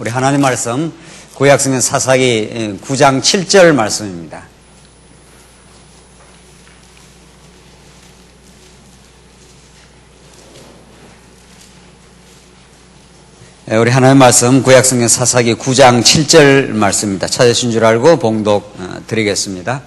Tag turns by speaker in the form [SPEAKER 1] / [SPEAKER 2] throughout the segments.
[SPEAKER 1] 우리 하나님 말씀 구약성경 사사기 9장 7절 말씀입니다. 우리 하나님 말씀 구약성경 사사기 9장 7절 말씀입니다. 찾으신 줄 알고 봉독 드리겠습니다.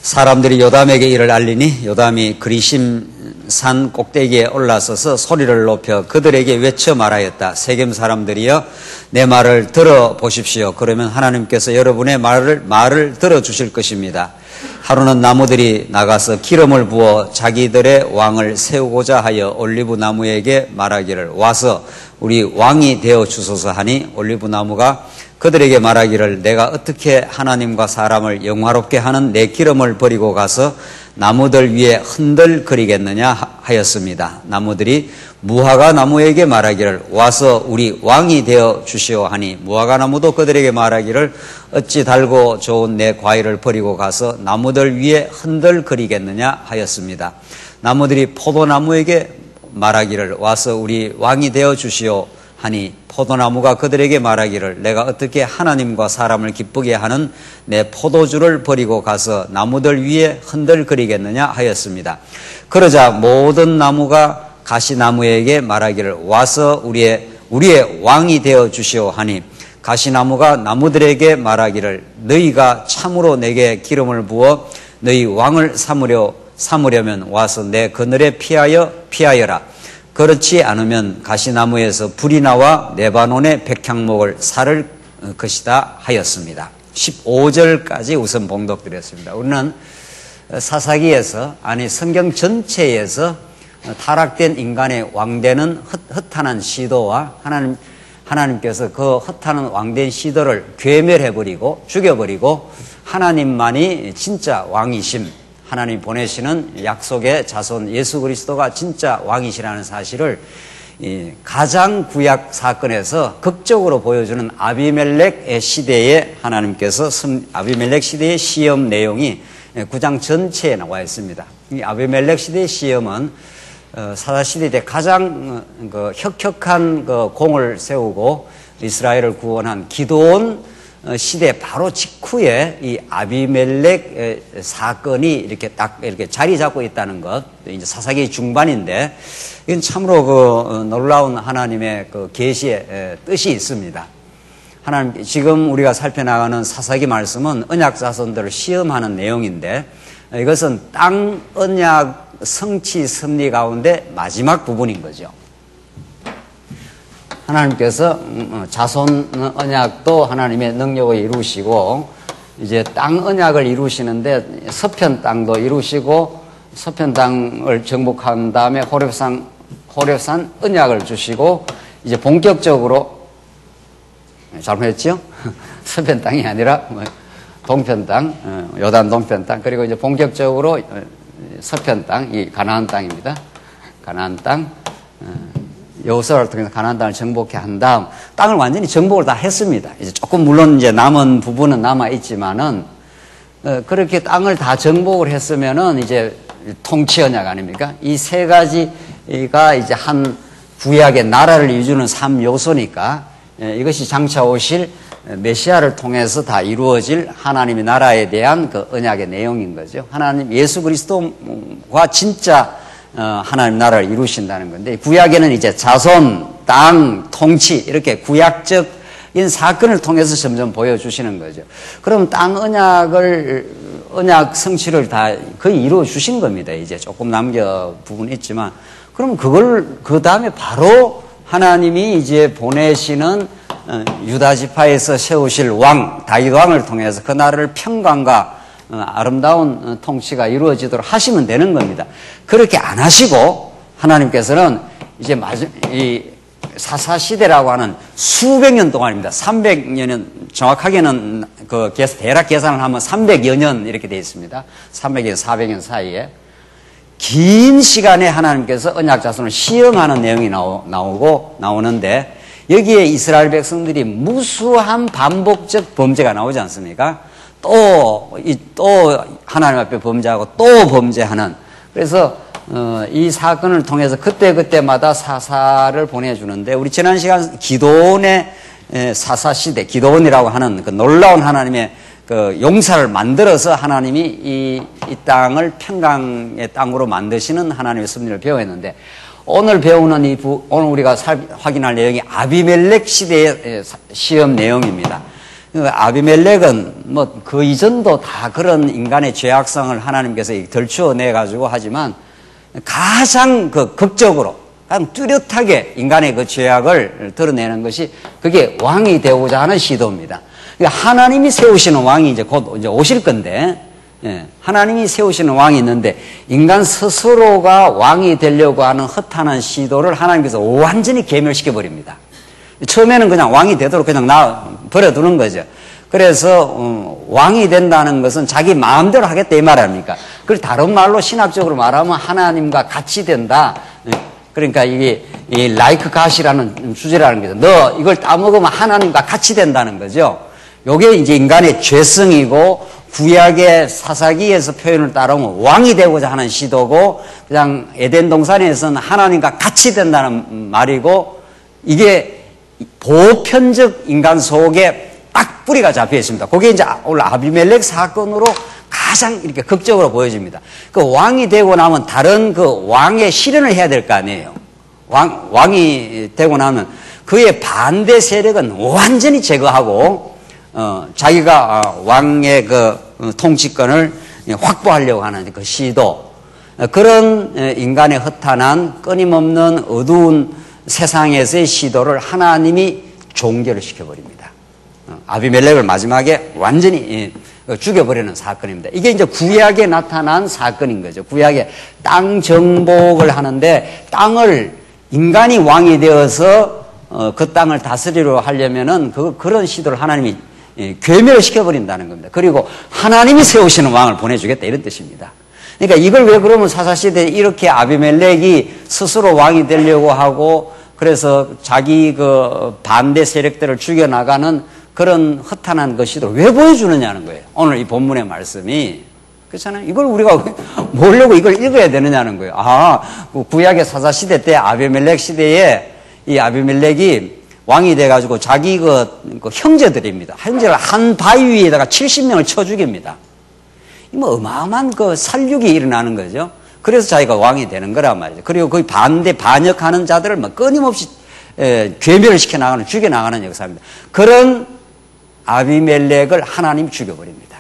[SPEAKER 1] 사람들이 요담에게 이를 알리니 요담이 그리심 산 꼭대기에 올라서서 소리를 높여 그들에게 외쳐 말하였다. 세겜 사람들이여 내 말을 들어보십시오. 그러면 하나님께서 여러분의 말을 들어주실 것입니다. 하루는 나무들이 나가서 기름을 부어 자기들의 왕을 세우고자 하여 올리브 나무에게 말하기를 와서 우리 왕이 되어 주소서 하니 올리브 나무가 그들에게 말하기를 내가 어떻게 하나님과 사람을 영화롭게 하는 내 기름을 버리고 가서 나무들 위에 흔들거리겠느냐 하였습니다. 나무들이 무화과 나무에게 말하기를 와서 우리 왕이 되어 주시오 하니 무화과 나무도 그들에게 말하기를 어찌 달고 좋은 내 과일을 버리고 가서 나무들 위에 흔들거리겠느냐 하였습니다. 나무들이 포도나무에게 말하기를 와서 우리 왕이 되어 주시오 하니 포도나무가 그들에게 말하기를 내가 어떻게 하나님과 사람을 기쁘게 하는 내 포도주를 버리고 가서 나무들 위에 흔들거리겠느냐 하였습니다. 그러자 모든 나무가 가시나무에게 말하기를 와서 우리의 왕이 되어 주시오 하니 가시나무가 나무들에게 말하기를 너희가 참으로 내게 기름을 부어 너희 왕을 삼으려면 와서 내 그늘에 피하여라. 그렇지 않으면 가시나무에서 불이 나와 레바논의 백향목을 사를 것이다 하였습니다. 15절까지 우선 봉독드렸습니다. 우리는 사사기에서 아니 성경 전체에서 타락된 인간의 왕되는 허탄한 시도와 하나님께서 그 허탄한 왕된 시도를 괴멸해버리고 죽여버리고 하나님만이 진짜 왕이심, 하나님 보내시는 약속의 자손 예수 그리스도가 진짜 왕이시라는 사실을 가장 구약 사건에서 극적으로 보여주는 아비멜렉 시대의 하나님께서 아비멜렉 시대의 시험 내용이 9장 전체에 나와 있습니다. 이 아비멜렉 시대의 시험은 사사시대 때 가장 혁혁한 공을 세우고 이스라엘을 구원한 기드온 시대 바로 직후에 이 아비멜렉 사건이 이렇게 딱 이렇게 자리 잡고 있다는 것, 이제 사사기 중반인데 이건 참으로 놀라운 하나님의 계시의 뜻이 있습니다. 하나님 지금 우리가 살펴나가는 사사기 말씀은 언약 자손들을 시험하는 내용인데 이것은 땅 언약 성취 섭리 가운데 마지막 부분인 거죠. 하나님께서 자손 언약도 하나님의 능력을 이루시고 이제 땅 언약을 이루시는데 서편 땅도 이루시고 서편 땅을 정복한 다음에 호렙산 언약을 주시고 이제 본격적으로 잘못했죠? 서편 땅이 아니라 동편 땅, 요단 동편 땅 그리고 이제 본격적으로 서편 땅, 이 가나안 땅입니다. 가나안 땅. 여호수아를 통해서 가나안 땅을 정복해 한 다음 땅을 완전히 정복을 다 했습니다. 이제 조금 물론 이제 남은 부분은 남아 있지만은 그렇게 땅을 다 정복을 했으면은 이제 통치 언약 아닙니까? 이 세 가지가 이제 한 구약의 나라를 이루는 3요소니까 이것이 장차 오실 메시아를 통해서 다 이루어질 하나님의 나라에 대한 그 언약의 내용인 거죠. 하나님 예수 그리스도가 진짜 하나님 나라를 이루신다는 건데 구약에는 이제 자손, 땅, 통치 이렇게 구약적인 사건을 통해서 점점 보여주시는 거죠. 그럼 땅 언약 성취를 다 거의 이루어 주신 겁니다. 이제 조금 남겨 부분 있지만 그럼 그걸 그 다음에 바로 하나님이 이제 보내시는 유다 지파에서 세우실 왕 다윗 왕을 통해서 그 나라를 평강과 아름다운 통치가 이루어지도록 하시면 되는 겁니다. 그렇게 안 하시고 하나님께서는 이제 이 사사시대라고 하는 수백 년 동안입니다. 300년은 정확하게는 대략 계산을 하면 300여 년 이렇게 되어 있습니다. 300년, 400년 사이에 긴 시간에 하나님께서 언약 자손을 시험하는 내용이 나오는데 여기에 이스라엘 백성들이 무수한 반복적 범죄가 나오지 않습니까? 또 하나님 앞에 범죄하고 또 범죄하는 그래서 이 사건을 통해서 그때마다 사사를 보내주는데 우리 지난 시간 기도원의 사사시대, 기도원이라고 하는 그 놀라운 하나님의 그 용사를 만들어서 하나님이 이 땅을 평강의 땅으로 만드시는 하나님의 섭리를 배워했는데, 오늘 배우는 오늘 우리가 확인할 내용이 아비멜렉 시대의 시험 내용입니다. 아비멜렉은 뭐 그 이전도 다 그런 인간의 죄악성을 하나님께서 덜추어내 가지고 하지만, 가장 그 극적으로 가장 뚜렷하게 인간의 그 죄악을 드러내는 것이 그게 왕이 되고자 하는 시도입니다. 하나님이 세우시는 왕이 이제 곧 이제 오실 건데, 하나님이 세우시는 왕이 있는데 인간 스스로가 왕이 되려고 하는 허탄한 시도를 하나님께서 완전히 괴멸시켜 버립니다. 처음에는 그냥 왕이 되도록 그냥 버려두는 거죠. 그래서 왕이 된다는 것은 자기 마음대로 하겠다 이 말 아닙니까? 그걸 다른 말로 신학적으로 말하면 하나님과 같이 된다. 그러니까 이게 like God이라는 주제라는 거죠. 너 이걸 따먹으면 하나님과 같이 된다는 거죠. 요게 이제 인간의 죄성이고, 구약의 사사기에서 표현을 따르면 왕이 되고자 하는 시도고, 그냥 에덴 동산에서는 하나님과 같이 된다는 말이고, 이게 보편적 인간 속에 딱 뿌리가 잡혀 있습니다. 그게 이제 오늘 아비멜렉 사건으로 가장 이렇게 극적으로 보여집니다. 그 왕이 되고 나면 다른 그 왕의 실현을 해야 될 거 아니에요. 왕이 되고 나면 그의 반대 세력은 완전히 제거하고, 자기가 왕의 그 통치권을 확보하려고 하는 그 시도, 그런 인간의 허탄한 끊임없는 어두운 세상에서의 시도를 하나님이 종결을 시켜버립니다. 아비멜렉을 마지막에 완전히 죽여버리는 사건입니다. 이게 이제 구약에 나타난 사건인 거죠. 구약에 땅 정복을 하는데, 땅을 인간이 왕이 되어서 그 땅을 다스리려 하려면은 그런 시도를 하나님이 괴멸시켜버린다는 겁니다. 그리고 하나님이 세우시는 왕을 보내주겠다 이런 뜻입니다. 그러니까 이걸 왜 그러면 사사시대에 이렇게 아비멜렉이 스스로 왕이 되려고 하고, 그래서 자기 그 반대 세력들을 죽여나가는 그런 허탄한 것이도 왜 보여주느냐는 거예요. 오늘 이 본문의 말씀이. 그렇잖아요. 이걸 우리가 모르려고 이걸 읽어야 되느냐는 거예요. 구약의 사사시대 때 아비멜렉 시대에 이 아비멜렉이 왕이 돼가지고 자기 그 형제들입니다. 형제를 한 바위 위에다가 70명을 쳐 죽입니다. 뭐 어마어마한 그 살육이 일어나는 거죠. 그래서 자기가 왕이 되는 거란 말이죠. 그리고 그 반역하는 자들을 뭐 끊임없이 괴멸을 시켜나가는, 죽여나가는 역사입니다. 그런 아비멜렉을 하나님이 죽여버립니다.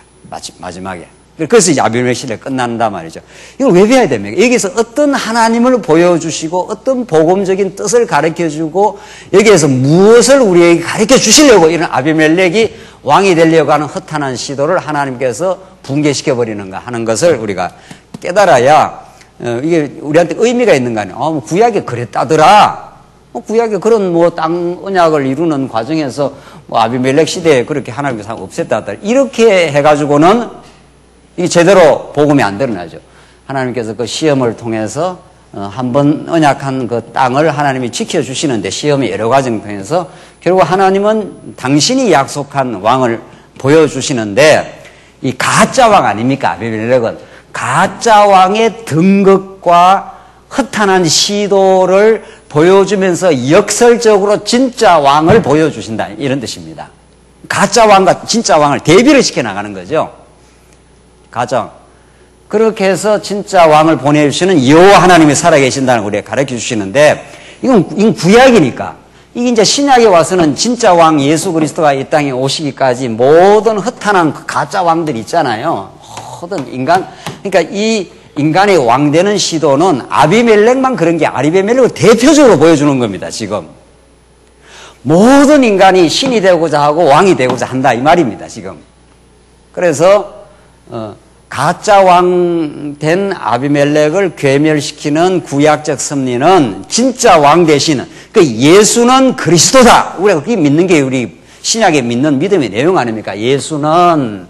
[SPEAKER 1] 마지막에. 그래서 이제 아비멜렉 시대가 끝난다 말이죠. 이걸 왜 배워야 됩니까? 여기서 어떤 하나님을 보여주시고 어떤 복음적인 뜻을 가르쳐주고 여기에서 무엇을 우리에게 가르쳐 주시려고 이런 아비멜렉이 왕이 되려고 하는 허탄한 시도를 하나님께서 붕괴시켜버리는가 하는 것을 우리가 깨달아야 이게 우리한테 의미가 있는 거 아니에요. 구약에 그랬다더라. 구약에 그런 땅 언약을 이루는 과정에서 아비멜렉 시대에 그렇게 하나님께서 없앴다. 이렇게 해가지고는 이게 제대로 복음이 안 드러나죠. 하나님께서 그 시험을 통해서 한번 언약한 그 땅을 하나님이 지켜주시는데, 시험의 여러 과정 통해서 결국 하나님은 당신이 약속한 왕을 보여주시는데, 이 가짜 왕 아닙니까? 아비멜렉은 가짜 왕의 등극과 허탄한 시도를 보여주면서 역설적으로 진짜 왕을 보여주신다 이런 뜻입니다. 가짜 왕과 진짜 왕을 대비를 시켜나가는 거죠. 가정. 그렇게 해서 진짜 왕을 보내주시는 여호와 하나님이 살아계신다는 걸 우리가 가르쳐 주시는데, 이건 구약이니까. 이게 이제 신약에 와서는 진짜 왕 예수 그리스도가 이 땅에 오시기까지 모든 허탄한 그 가짜 왕들 있잖아요. 모든 인간. 그러니까 이 인간의 왕 되는 시도는 아비멜렉만 그런 게 아비멜렉을 대표적으로 보여주는 겁니다, 지금. 모든 인간이 신이 되고자 하고 왕이 되고자 한다, 이 말입니다, 지금. 그래서, 가짜 왕 된 아비멜렉을 괴멸시키는 구약적 섭리는 진짜 왕 되시는, 그 예수는 그리스도다. 우리가 그렇게 믿는 게 우리 신약에 믿는 믿음의 내용 아닙니까? 예수는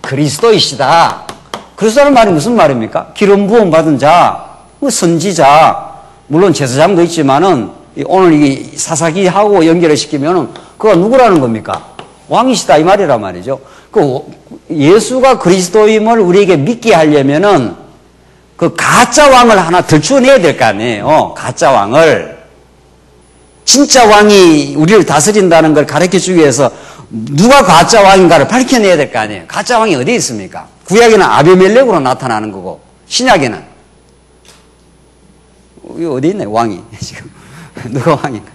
[SPEAKER 1] 그리스도이시다. 그리스도라는 말이 무슨 말입니까? 기름 부음 받은 자, 선지자, 물론 제사장도 있지만은 오늘 이 사사기하고 연결을 시키면은 그가 누구라는 겁니까? 왕이시다 이 말이란 말이죠. 그 예수가 그리스도임을 우리에게 믿게 하려면은 그 가짜 왕을 하나 들추어내야 될 거 아니에요. 가짜 왕을. 진짜 왕이 우리를 다스린다는 걸 가르쳐주기 위해서 누가 가짜 왕인가를 밝혀내야 될 거 아니에요. 가짜 왕이 어디 있습니까? 구약에는 아비멜렉으로 나타나는 거고 신약에는 여기 어디 있네 왕이 지금 누가 왕인가?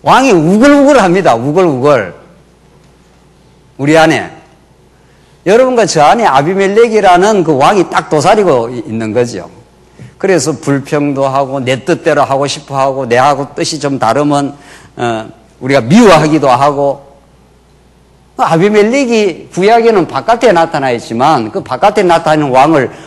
[SPEAKER 1] 왕이 우글우글합니다. 우글우글 우리 안에 여러분과 저 안에 아비멜렉이라는 그 왕이 딱 도사리고 있는 거죠. 그래서 불평도 하고 내 뜻대로 하고 싶어 하고 내하고 뜻이 좀 다르면 우리가 미워하기도 하고 아비멜렉이 구약에는 바깥에 나타나 있지만 그 바깥에 나타나는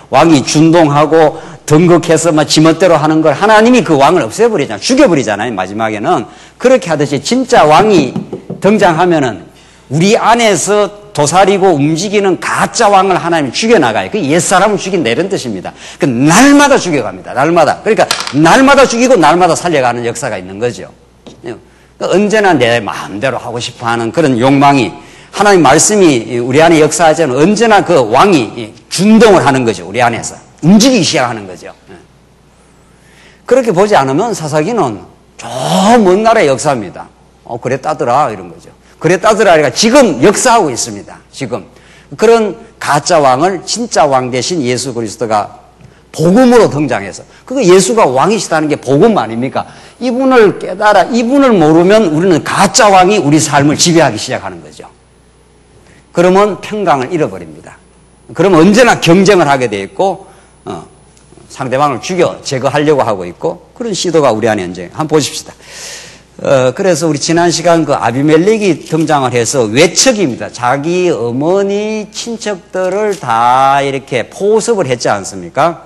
[SPEAKER 1] 왕이 준동하고 등극해서 막 지멋대로 하는 걸 하나님이 그 왕을 없애버리잖아요. 죽여버리잖아요. 마지막에는 그렇게 하듯이 진짜 왕이 등장하면은 우리 안에서 도사리고 움직이는 가짜 왕을 하나님이 죽여나가요. 그 옛사람을 죽인다 이런 뜻입니다. 그 날마다 죽여갑니다. 날마다. 그러니까 날마다 죽이고 날마다 살려가는 역사가 있는 거죠. 언제나 내 마음대로 하고 싶어하는 그런 욕망이 하나님 말씀이 우리 안에 역사하자면 언제나 그 왕이 준동을 하는 거죠. 우리 안에서 움직이기 시작하는 거죠. 그렇게 보지 않으면 사사기는 저 먼 나라의 역사입니다. 그랬다더라 이런 거죠. 그랬다더라 그러니까 지금 역사하고 있습니다. 지금 그런 가짜 왕을 진짜 왕 대신 예수 그리스도가 복음으로 등장해서 그거 예수가 왕이시다는 게 복음 아닙니까? 이분을 깨달아 이분을 모르면 우리는 가짜 왕이 우리 삶을 지배하기 시작하는 거죠. 그러면 평강을 잃어버립니다. 그러면 언제나 경쟁을 하게 돼 있고 상대방을 죽여 제거하려고 하고 있고 그런 시도가 우리 안에 현재 한번 보십시다. 그래서 우리 지난 시간 그 아비멜렉이 등장을 해서 외척입니다. 자기 어머니 친척들을 다 이렇게 포섭을 했지 않습니까?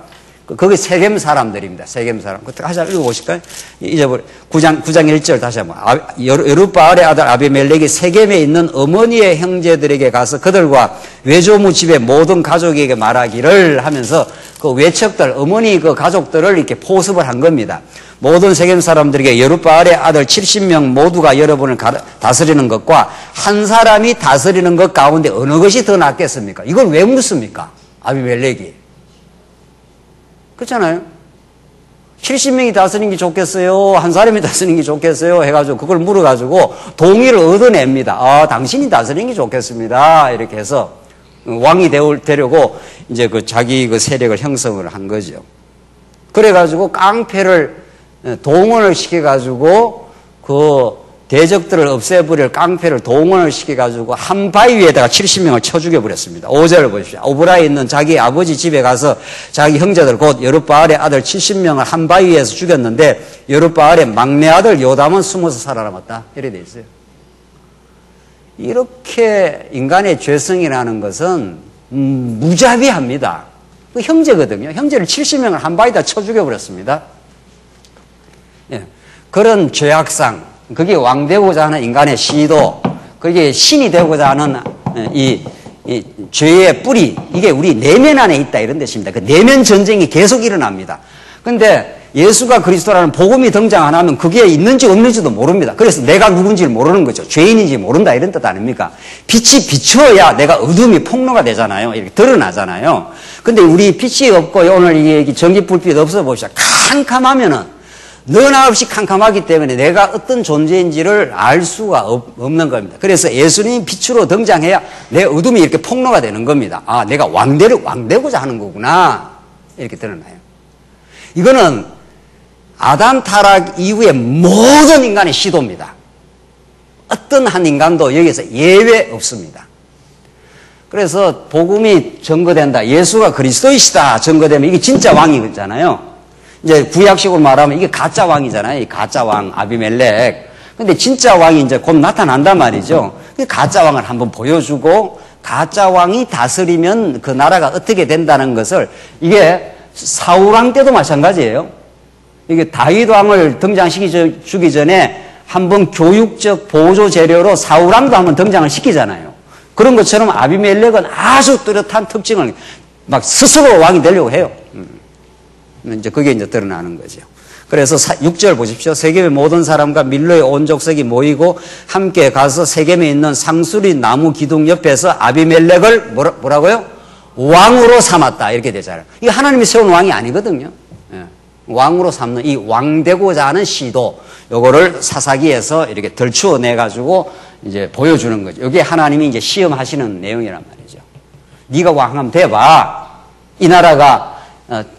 [SPEAKER 1] 거기 세겜 사람들입니다. 세겜 사람. 다시 한번 읽어보실까요? 잊어버려. 9장 1절 다시 한번. 여룻바알의 아들 아비멜렉이 세겜에 있는 어머니의 형제들에게 가서 그들과 외조부 집의 모든 가족에게 말하기를 하면서 그 외척들, 어머니 그 가족들을 이렇게 포섭을 한 겁니다. 모든 세겜 사람들에게 여룻바알의 아들 70명 모두가 여러분을 다스리는 것과 한 사람이 다스리는 것 가운데 어느 것이 더 낫겠습니까? 이걸 왜 묻습니까? 아비멜렉이. 그렇잖아요. 70명이 다스리는 게 좋겠어요? 한 사람이 다스리는 게 좋겠어요? 해가지고 그걸 물어가지고 동의를 얻어냅니다. 당신이 다스리는 게 좋겠습니다. 이렇게 해서 왕이 되려고 이제 그 자기 그 세력을 형성을 한 거죠. 그래가지고 깡패를 동원을 시켜가지고 그 대적들을 없애버릴 깡패를 동원을 시켜가지고 한 바위 위에다가 70명을 쳐 죽여버렸습니다. 5절을 보십시오. 오브라에 있는 자기 아버지 집에 가서 자기 형제들 곧 여룻바알의 아들 70명을 한 바위 위에서 죽였는데 여룻바알의 막내 아들 요담은 숨어서 살아남았다. 이렇게 돼 있어요. 이렇게 인간의 죄성이라는 것은 무자비합니다. 그 형제거든요. 형제를 70명을 한 바위다 쳐 죽여버렸습니다. 예. 그런 죄악상 그게 왕 되고자 하는 인간의 시도, 그게 신이 되고자 하는 이 죄의 뿌리, 이게 우리 내면 안에 있다 이런 뜻입니다. 그 내면 전쟁이 계속 일어납니다. 근데 예수가 그리스도라는 복음이 등장 안 하면 그게 있는지 없는지도 모릅니다. 그래서 내가 누군지를 모르는 거죠. 죄인인지 모른다 이런 뜻 아닙니까? 빛이 비추어야 내가 어둠이 폭로가 되잖아요. 이렇게 드러나잖아요. 근데 우리 빛이 없고 오늘 이 전기불빛 없어 봅시다. 캄캄하면은 너나 없이 캄캄하기 때문에 내가 어떤 존재인지를 알 수가 없는 겁니다. 그래서 예수님이 빛으로 등장해야 내 어둠이 이렇게 폭로가 되는 겁니다. 내가 왕되고자 하는 거구나. 이렇게 드러나요. 이거는 아담 타락 이후의 모든 인간의 시도입니다. 어떤 한 인간도 여기서 예외 없습니다. 그래서 복음이 증거된다. 예수가 그리스도이시다. 증거되면 이게 진짜 왕이잖아요. 이제 구약식으로 말하면 이게 가짜 왕이잖아요. 이 가짜 왕 아비멜렉. 근데 진짜 왕이 이제 곧 나타난단 말이죠. 가짜 왕을 한번 보여주고 가짜 왕이 다스리면 그 나라가 어떻게 된다는 것을 이게 사울 왕 때도 마찬가지예요. 이게 다윗 왕을 등장시키기 전에 한번 교육적 보조 재료로 사울 왕도 한번 등장을 시키잖아요. 그런 것처럼 아비멜렉은 아주 뚜렷한 특징을 막 스스로 왕이 되려고 해요. 이제 그게 이제 드러나는 거죠. 그래서 6절 보십시오. 세겜의 모든 사람과 밀로의 온 족속이 모이고 함께 가서 세겜에 있는 상수리 나무 기둥 옆에서 아비멜렉을 뭐라고요? 왕으로 삼았다. 이렇게 되잖아요. 이게 하나님이 세운 왕이 아니거든요. 예. 왕으로 삼는 이 왕되고자 하는 시도, 요거를 사사기에서 이렇게 덜추어내가지고 이제 보여주는 거죠. 이게 하나님이 이제 시험하시는 내용이란 말이죠. 네가 왕 한번 돼봐. 이 나라가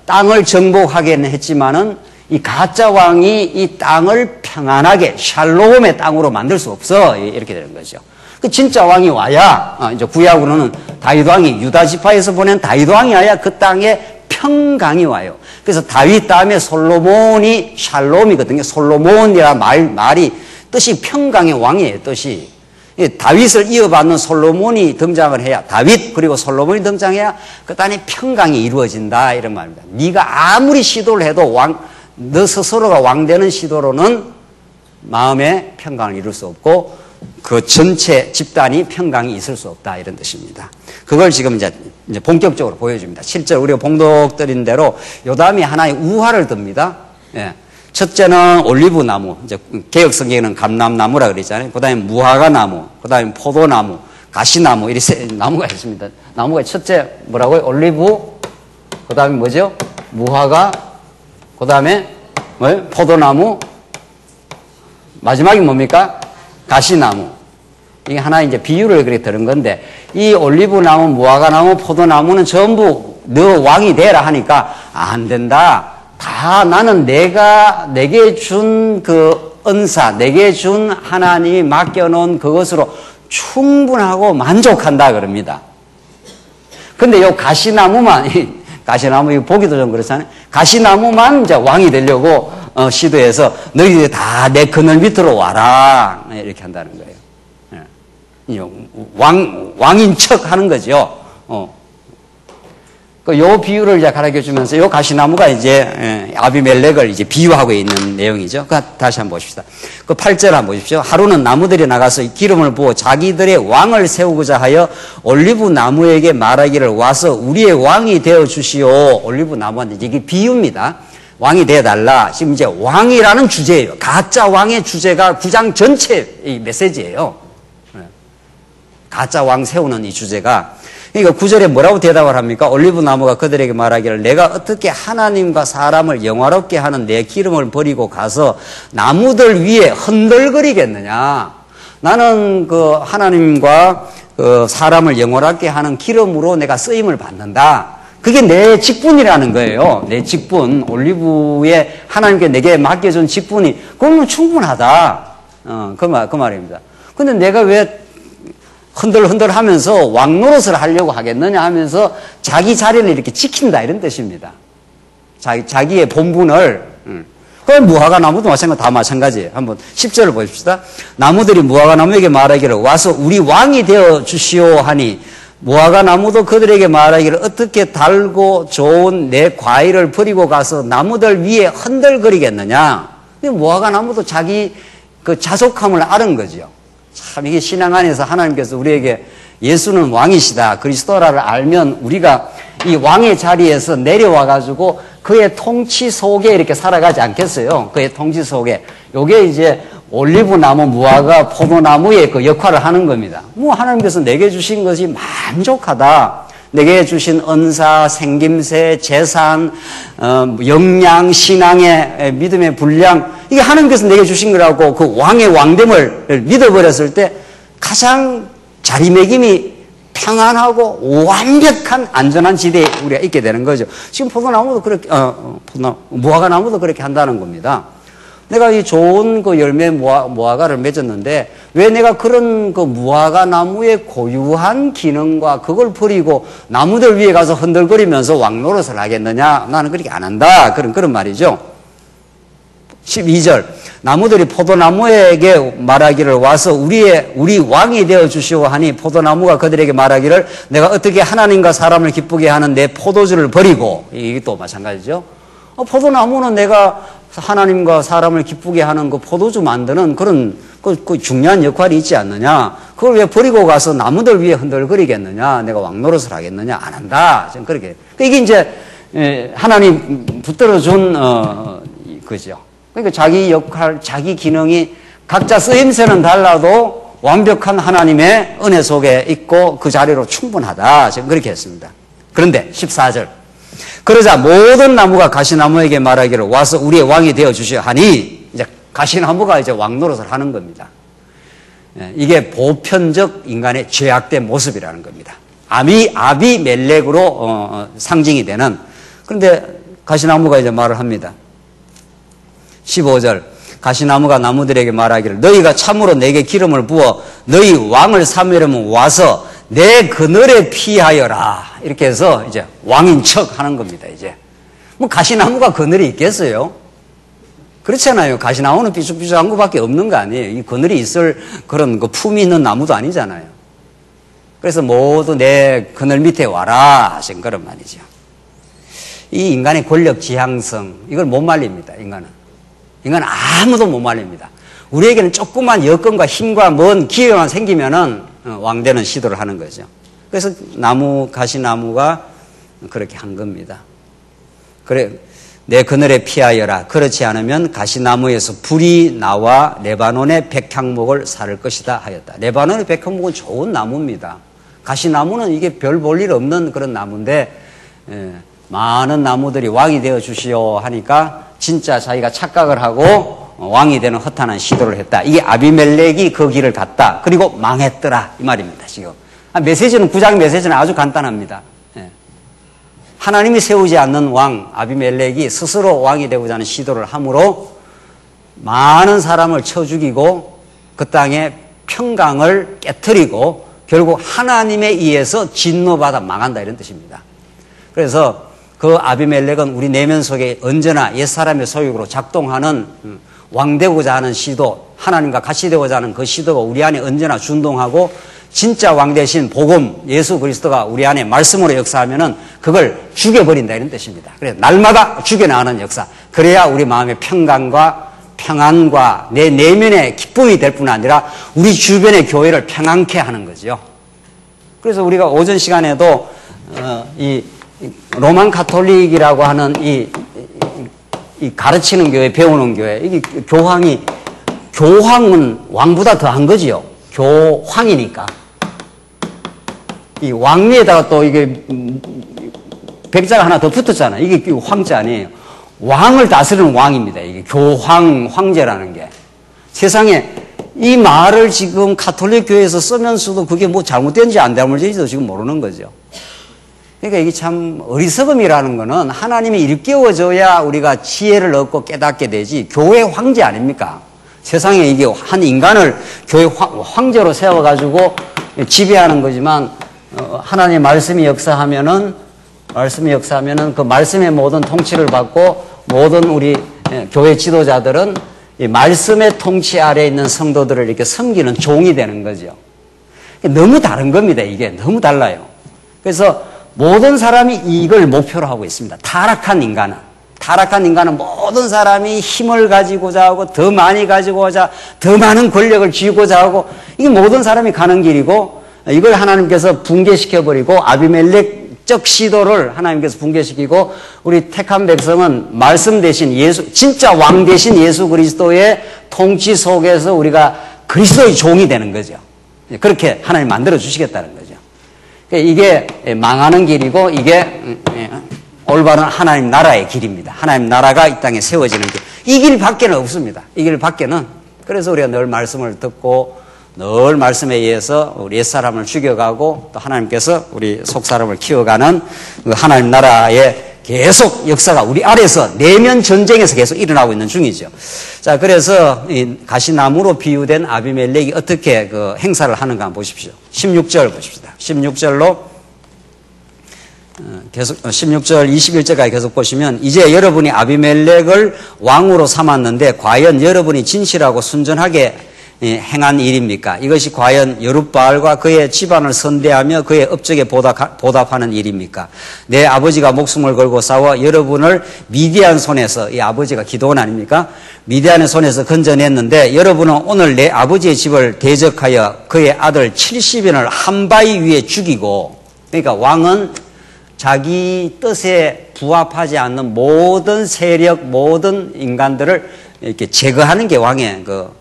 [SPEAKER 1] 땅을 정복하기는 했지만은 이 가짜 왕이 이 땅을 평안하게 샬롬의 땅으로 만들 수 없어. 이렇게 되는 거죠. 그 진짜 왕이 와야, 이제 구약으로는 다윗 왕이 유다 지파에서 보낸 다윗 왕이 와야 그 땅에 평강이 와요. 그래서 다윗 다음에 솔로몬이 샬롬이거든요. 솔로몬이라는 말이 뜻이 평강의 왕이에요, 뜻이. 다윗을 이어받는 솔로몬이 등장을 해야, 다윗 그리고 솔로몬이 등장해야 그 땅에 평강이 이루어진다, 이런 말입니다. 네가 아무리 시도를 해도 너 스스로가 왕되는 시도로는 마음의 평강을 이룰 수 없고 그 전체 집단이 평강이 있을 수 없다, 이런 뜻입니다. 그걸 지금 이제 본격적으로 보여줍니다. 실제로 우리가 봉독드린 대로 요담이 하나의 우화를 듭니다. 예. 첫째는 올리브 나무, 이제 개혁 성경에는 감람나무라 그러잖아요. 그 다음에 무화과 나무, 그 다음에 포도나무, 가시나무, 이렇게 세 나무가 있습니다. 나무가 첫째 뭐라고요? 올리브, 그 다음에 뭐죠? 무화과, 그 다음에 뭐예요? 포도나무, 마지막이 뭡니까? 가시나무. 이게 하나 이제 비유를 그렇게 들은 건데, 이 올리브 나무, 무화과 나무, 포도나무는 전부 너 왕이 되라 하니까 안 된다. 다 나는 내게 준 그 은사, 내게 준 하나님이 맡겨놓은 그것으로 충분하고 만족한다 그럽니다. 근데 요 가시나무만, 가시나무 이거 보기도 좀 그렇잖아요. 가시나무만 이제 왕이 되려고 시도해서 너희들이 다 내 그늘 밑으로 와라, 이렇게 한다는 거예요. 왕인 척 하는 거죠. 요 비유를 이제 가르쳐 주면서 요 가시나무가 이제 아비멜렉을 이제 비유하고 있는 내용이죠. 다시 한번 보십시다. 그 8절 한번 보십시오. 하루는 나무들이 나가서 기름을 부어 자기들의 왕을 세우고자 하여 올리브 나무에게 말하기를 와서 우리의 왕이 되어 주시오. 올리브 나무한테 이게 비유입니다. 왕이 되어 달라. 지금 이제 왕이라는 주제예요. 가짜 왕의 주제가 9장 전체 이 메시지예요. 가짜 왕 세우는 이 주제가. 그러니까 9절에 뭐라고 대답을 합니까? 올리브 나무가 그들에게 말하기를 내가 어떻게 하나님과 사람을 영화롭게 하는 내 기름을 버리고 가서 나무들 위에 흔들거리겠느냐? 나는 그 하나님과 그 사람을 영화롭게 하는 기름으로 내가 쓰임을 받는다. 그게 내 직분이라는 거예요. 내 직분. 올리브에 하나님께 내게 맡겨준 직분이 그러면 충분하다. 그 말입니다. 근데 내가 왜 흔들흔들 하면서 왕 노릇을 하려고 하겠느냐 하면서 자기 자리를 이렇게 지킨다, 이런 뜻입니다. 자기의 본분을. 그럼 무화과 나무도 다 마찬가지예요. 한번 10절을 보십시다. 나무들이 무화과 나무에게 말하기를 와서 우리 왕이 되어 주시오 하니 무화과 나무도 그들에게 말하기를 어떻게 달고 좋은 내 과일을 버리고 가서 나무들 위에 흔들거리겠느냐. 무화과 나무도 자기 그 자속함을 아는 거죠. 참 이게 신앙 안에서 하나님께서 우리에게 예수는 왕이시다, 그리스도라를 알면 우리가 이 왕의 자리에서 내려와 가지고 그의 통치 속에 이렇게 살아가지 않겠어요. 그의 통치 속에. 요게 이제 올리브 나무, 무화과, 포도나무의 그 역할을 하는 겁니다. 하나님께서 내게 주신 것이 만족하다. 내게 주신 은사, 생김새, 재산, 역량, 신앙의 믿음의 분량, 이게 하나님께서 내게 주신 거라고 그 왕의 왕됨을 믿어버렸을 때 가장 자리매김이 평안하고 완벽한 안전한 지대에 우리가 있게 되는 거죠. 지금 포도나무도 그렇게, 무화과 나무도 그렇게 한다는 겁니다. 내가 이 좋은 그 열매 무화과를 맺었는데 왜 내가 그런 그 무화과 나무의 고유한 기능과 그걸 버리고 나무들 위에 가서 흔들거리면서 왕노릇을 하겠느냐? 나는 그렇게 안 한다. 그런 말이죠. 12절. 나무들이 포도나무에게 말하기를 와서 우리 왕이 되어 주시오 하니 포도나무가 그들에게 말하기를 내가 어떻게 하나님과 사람을 기쁘게 하는 내 포도주를 버리고, 이게 또 마찬가지죠. 포도나무는 내가 하나님과 사람을 기쁘게 하는 그 포도주 만드는 그런 그 중요한 역할이 있지 않느냐. 그걸 왜 버리고 가서 나무들 위에 흔들거리겠느냐. 내가 왕노릇을 하겠느냐. 안 한다. 지금 그렇게. 이게 이제 하나님 붙들어준 그죠. 그러니까 자기 역할, 자기 기능이 각자 쓰임새는 달라도 완벽한 하나님의 은혜 속에 있고 그 자리로 충분하다. 지금 그렇게 했습니다. 그런데 14절. 그러자 모든 나무가 가시나무에게 말하기를 와서 우리의 왕이 되어 주시오 하니 이제 가시나무가 이제 왕 노릇을 하는 겁니다. 이게 보편적 인간의 죄악된 모습이라는 겁니다. 아비멜렉으로 상징이 되는. 그런데 가시나무가 이제 말을 합니다. 15절 가시나무가 나무들에게 말하기를 너희가 참으로 내게 기름을 부어 너희 왕을 삼으려면 와서 내 그늘에 피하여라. 이렇게 해서 이제 왕인 척 하는 겁니다. 이제 뭐 가시나무가 그늘이 있겠어요? 그렇잖아요. 가시나무는 삐죽삐죽한 것밖에 없는 거 아니에요. 이 그늘이 있을 그런 그 품이 있는 나무도 아니잖아요. 그래서 모두 내 그늘 밑에 와라 하신 그런 말이죠. 이 인간의 권력 지향성, 이걸 못 말립니다. 인간은 아무도 못 말립니다. 우리에게는 조그만 여건과 힘과 먼 기회만 생기면은 왕되는 시도를 하는 거죠. 그래서 가시나무가 그렇게 한 겁니다. 그래, 내 그늘에 피하여라. 그렇지 않으면 가시나무에서 불이 나와 레바논의 백향목을 사를 것이다 하였다. 레바논의 백향목은 좋은 나무입니다. 가시나무는 이게 별 볼 일 없는 그런 나무인데 많은 나무들이 왕이 되어 주시오 하니까 진짜 자기가 착각을 하고 왕이 되는 허탄한 시도를 했다. 이게 아비멜렉이 그 길을 갔다. 그리고 망했더라 이 말입니다. 지금 메시지는 9장 메시지는 아주 간단합니다. 하나님이 세우지 않는 왕 아비멜렉이 스스로 왕이 되고자 하는 시도를 함으로 많은 사람을 쳐 죽이고 그 땅의 평강을 깨트리고 결국 하나님에 의해서 진노받아 망한다 이런 뜻입니다. 그래서 그 아비멜렉은 우리 내면 속에 언제나 옛사람의 소욕으로 작동하는 왕되고자 하는 시도, 하나님과 같이 되고자 하는 그 시도가 우리 안에 언제나 준동하고 진짜 왕 대신 복음 예수 그리스도가 우리 안에 말씀으로 역사하면은 그걸 죽여버린다 이런 뜻입니다. 그래서 날마다 죽여나가는 역사. 그래야 우리 마음의 평강과 평안과 내 내면의 기쁨이 될 뿐 아니라 우리 주변의 교회를 평안케 하는 거죠. 그래서 우리가 오전 시간에도 이 로만 가톨릭이라고 하는 이 가르치는 교회, 배우는 교회, 이게 교황은 왕보다 더한 거지요. 교황이니까. 이 왕위에다가 또 이게 백자가 하나 더 붙었잖아요. 이게 황자 아니에요. 왕을 다스리는 왕입니다. 이게 황제라는 게. 세상에 이 말을 지금 가톨릭 교회에서 쓰면서도 그게 뭐 잘못된지 안 잘못된지도 지금 모르는 거죠. 그러니까 이게 참 어리석음이라는 거는 하나님이 일깨워줘야 우리가 지혜를 얻고 깨닫게 되지 교회 황제 아닙니까? 세상에 이게 한 인간을 교회 황제로 세워가지고 지배하는 거지만 하나님의 말씀이 역사하면은 그 말씀의 모든 통치를 받고 모든 우리 교회 지도자들은 이 말씀의 통치 아래에 있는 성도들을 이렇게 섬기는 종이 되는 거죠. 너무 다른 겁니다. 이게 너무 달라요. 그래서 모든 사람이 이걸 목표로 하고 있습니다. 타락한 인간은 모든 사람이 힘을 가지고자 하고 더 많이 가지고자 더 많은 권력을 쥐고자 하고 이게 모든 사람이 가는 길이고 이걸 하나님께서 붕괴시켜버리고 아비멜렉적 시도를 하나님께서 붕괴시키고 우리 택한 백성은 말씀 대신 진짜 왕 대신 예수 그리스도의 통치 속에서 우리가 그리스도의 종이 되는 거죠. 그렇게 하나님 만들어 주시겠다는 거죠. 이게 망하는 길이고 이게 올바른 하나님 나라의 길입니다. 하나님 나라가 이 땅에 세워지는 길. 이 길 밖에는 없습니다. 이 길 밖에는. 그래서 우리가 늘 말씀을 듣고 늘 말씀에 의해서 우리 옛사람을 죽여가고 또 하나님께서 우리 속사람을 키워가는 그 하나님 나라의 계속 역사가 우리 아래에서 내면 전쟁에서 계속 일어나고 있는 중이죠. 자, 그래서 이 가시나무로 비유된 아비멜렉이 어떻게 그 행사를 하는가 한번 보십시오. 16절 보십시다. 16절로 계속 16절 21절까지 계속 보시면 이제 여러분이 아비멜렉을 왕으로 삼았는데 과연 여러분이 진실하고 순전하게 행한 일입니까? 이것이 과연 여룻바알과 그의 집안을 선대하며 그의 업적에 보답하는 일입니까? 내 아버지가 목숨을 걸고 싸워 여러분을 미디안 손에서, 이 아버지가 기드온 아닙니까? 미디안의 손에서 건져냈는데 여러분은 오늘 내 아버지의 집을 대적하여 그의 아들 70인을 한 바위 위에 죽이고, 그러니까 왕은 자기 뜻에 부합하지 않는 모든 세력, 모든 인간들을 이렇게 제거하는 게 왕의 그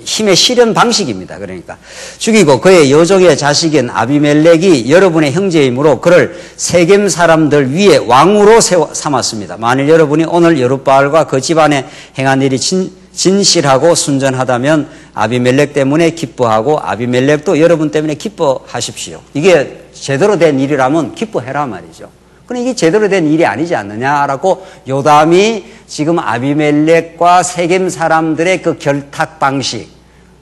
[SPEAKER 1] 힘의 실현 방식입니다. 그러니까 죽이고 그의 여종의 자식인 아비멜렉이 여러분의 형제이므로 그를 세겜 사람들 위에 왕으로 삼았습니다. 만일 여러분이 오늘 여룻바알과 그 집안에 행한 일이 진실하고 순전하다면 아비멜렉 때문에 기뻐하고 아비멜렉도 여러분 때문에 기뻐하십시오. 이게 제대로 된 일이라면 기뻐해라 말이죠. 그런데 이게 제대로 된 일이 아니지 않느냐라고 요담이 지금 아비멜렉과 세겜 사람들의 그 결탁 방식,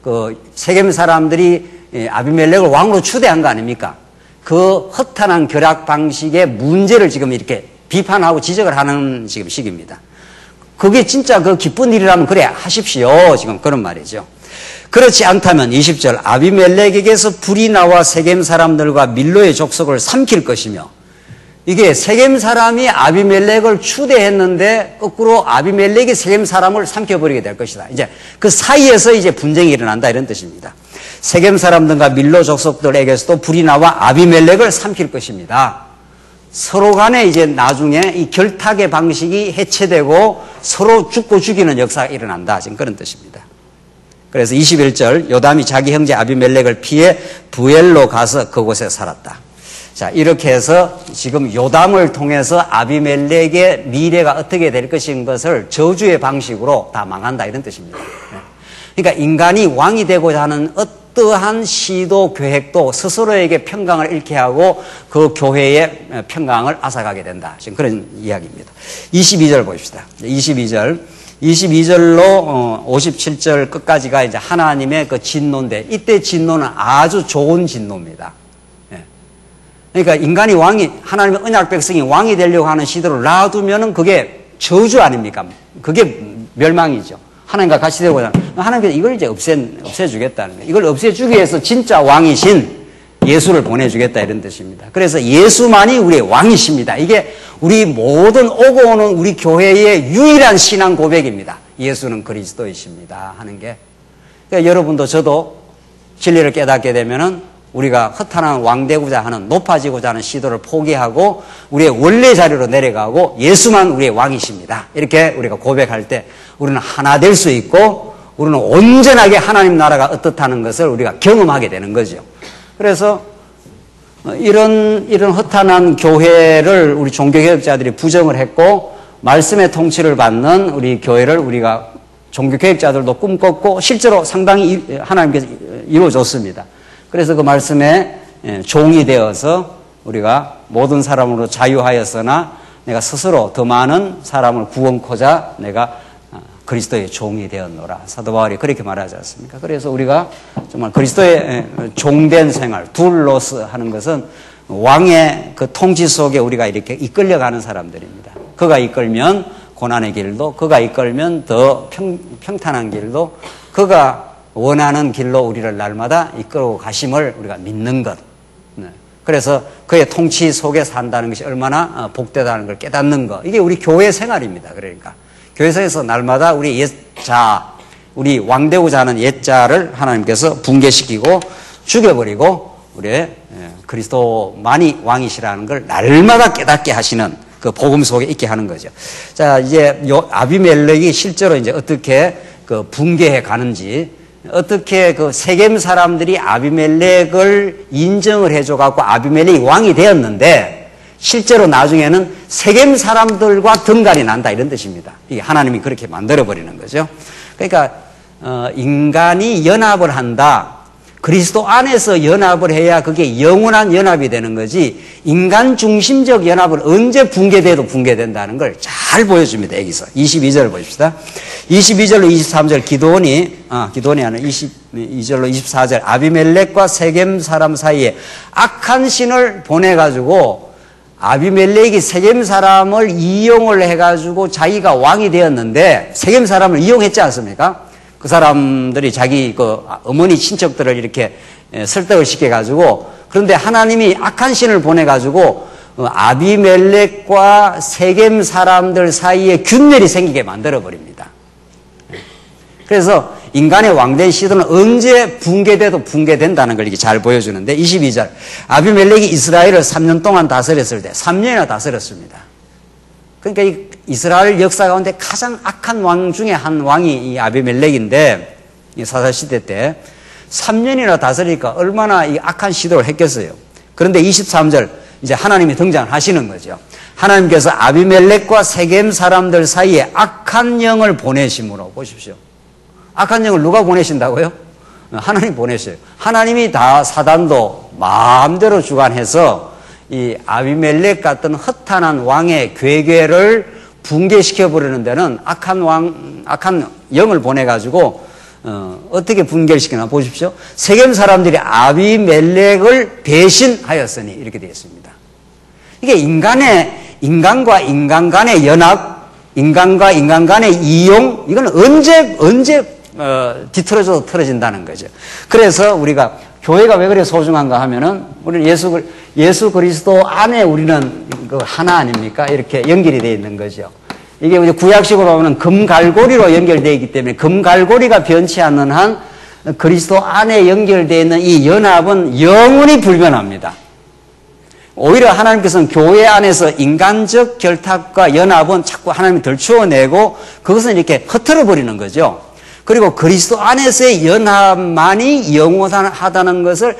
[SPEAKER 1] 그 세겜 사람들이 아비멜렉을 왕으로 추대한 거 아닙니까? 그 허탄한 결합 방식의 문제를 지금 이렇게 비판하고 지적을 하는 지금 시기입니다. 그게 진짜 그 기쁜 일이라면 그래 하십시오. 지금 그런 말이죠. 그렇지 않다면 20절 아비멜렉에게서 불이 나와 세겜 사람들과 밀로의 족속을 삼킬 것이며 이게 세겜 사람이 아비멜렉을 추대했는데 거꾸로 아비멜렉이 세겜 사람을 삼켜버리게 될 것이다. 이제 그 사이에서 이제 분쟁이 일어난다 이런 뜻입니다. 세겜 사람들과 밀로 족속들에게서도 불이 나와 아비멜렉을 삼킬 것입니다. 서로 간에 이제 나중에 이 결탁의 방식이 해체되고 서로 죽고 죽이는 역사가 일어난다. 지금 그런 뜻입니다. 그래서 21절 요담이 자기 형제 아비멜렉을 피해 부엘로 가서 그곳에 살았다. 자, 이렇게 해서 지금 요담을 통해서 아비멜렉의 미래가 어떻게 될 것인 것을 저주의 방식으로 다 망한다 이런 뜻입니다. 그러니까 인간이 왕이 되고자 하는 어떠한 시도 계획도 스스로에게 평강을 잃게 하고 그 교회의 평강을 앗아가게 된다. 지금 그런 이야기입니다. 22절 보십시다. 22절로 57절 끝까지가 이제 하나님의 그 진노인데 이때 진노는 아주 좋은 진노입니다. 그러니까 인간이 왕이, 하나님의 언약 백성이 왕이 되려고 하는 시도를 놔두면은 그게 저주 아닙니까? 그게 멸망이죠. 하나님과 같이 되고자 하는. 하나님께서 이걸 이제 없애주겠다는 거예요. 이걸 없애주기 위해서 진짜 왕이신 예수를 보내주겠다 이런 뜻입니다. 그래서 예수만이 우리의 왕이십니다. 이게 우리 모든 오고 오는 우리 교회의 유일한 신앙 고백입니다. 예수는 그리스도이십니다 하는 게. 그러니까 여러분도 저도 진리를 깨닫게 되면은 우리가 허탄한 왕 되고자 하는 높아지고자 하는 시도를 포기하고 우리의 원래 자리로 내려가고 예수만 우리의 왕이십니다. 이렇게 우리가 고백할 때 우리는 하나 될 수 있고 우리는 온전하게 하나님 나라가 어떻다는 것을 우리가 경험하게 되는 거죠. 그래서 이런 허탄한 교회를 우리 종교개혁자들이 부정을 했고 말씀의 통치를 받는 우리 교회를 우리가 종교개혁자들도 꿈꿨고 실제로 상당히 하나님께서 이루어졌습니다. 그래서 그 말씀에 종이 되어서 우리가 모든 사람으로 자유하였으나 내가 스스로 더 많은 사람을 구원코자 내가 그리스도의 종이 되었노라. 사도 바울이 그렇게 말하지 않습니까? 그래서 우리가 정말 그리스도의 종된 생활, 둘로스 하는 것은 왕의 그 통치 속에 우리가 이렇게 이끌려가는 사람들입니다. 그가 이끌면 고난의 길도, 그가 이끌면 더 평탄한 길도, 그가 원하는 길로 우리를 날마다 이끌고 가심을 우리가 믿는 것. 그래서 그의 통치 속에 산다는 것이 얼마나 복되다는 걸 깨닫는 것. 이게 우리 교회 생활입니다. 그러니까 교회에서 날마다 우리 옛자, 우리 왕 되고자 하는 옛자를 하나님께서 붕괴시키고 죽여버리고 우리의 그리스도만이 왕이시라는 걸 날마다 깨닫게 하시는 그 복음 속에 있게 하는 거죠. 자, 이제 아비멜렉이 실제로 이제 어떻게 그 붕괴해 가는지, 어떻게 그 세겜 사람들이 아비멜렉을 인정을 해줘갖고 아비멜렉이 왕이 되었는데 실제로 나중에는 세겜 사람들과 등갈이 난다 이런 뜻입니다. 이게 하나님이 그렇게 만들어버리는 거죠. 그러니까 인간이 연합을 한다. 그리스도 안에서 연합을 해야 그게 영원한 연합이 되는 거지 인간 중심적 연합은 언제 붕괴돼도 붕괴된다는 걸 잘 보여줍니다. 여기서 22절 보십시다. 22절로 23절 기도원이 아니라 22절로 24절 아비멜렉과 세겜 사람 사이에 악한 신을 보내가지고 아비멜렉이 세겜 사람을 이용을 해가지고 자기가 왕이 되었는데 세겜 사람을 이용했지 않습니까? 그 사람들이 자기 그 어머니 친척들을 이렇게 설득을 시켜가지고 그런데 하나님이 악한 신을 보내가지고 아비멜렉과 세겜 사람들 사이에 균열이 생기게 만들어버립니다. 그래서 인간의 왕된 시도는 언제 붕괴돼도 붕괴된다는 걸 이렇게 잘 보여주는데 22절 아비멜렉이 이스라엘을 3년 동안 다스렸을 때 3년이나 다스렸습니다. 그러니까 이 이스라엘 역사 가운데 가장 악한 왕 중에 한 왕이 이 아비멜렉인데 이 사사시대 때 3년이나 다스리니까 얼마나 이 악한 시도를 했겠어요. 그런데 23절 이제 하나님이 등장하시는 거죠. 하나님께서 아비멜렉과 세겜 사람들 사이에 악한 영을 보내심으로, 보십시오. 악한 영을 누가 보내신다고요? 하나님 보내셔요. 하나님이 다 사단도 마음대로 주관해서 이 아비멜렉 같은 허탄한 왕의 괴괴를 붕괴시켜 버리는 데는 악한 영을 보내가지고 어떻게 붕괴시키나 보십시오. 세겜 사람들이 아비멜렉을 배신하였으니 이렇게 되어 있습니다. 이게 인간과 인간 간의 연합, 인간과 인간 간의 이용, 이건 언제 뒤틀어져도 틀어진다는 거죠. 그래서 우리가 교회가 왜 그래 소중한가 하면은 우리는 예수 그리스도 안에 우리는 그 하나 아닙니까? 이렇게 연결이 되어 있는 거죠. 이게 우리 구약식으로 보면 금갈고리로 연결되어 있기 때문에 금갈고리가 변치 않는 한 그리스도 안에 연결되어 있는 이 연합은 영원히 불변합니다. 오히려 하나님께서는 교회 안에서 인간적 결탁과 연합은 자꾸 하나님이 덜추어내고 그것은 이렇게 흩어져 버리는 거죠. 그리고 그리스도 안에서의 연합만이 영원하다는 것을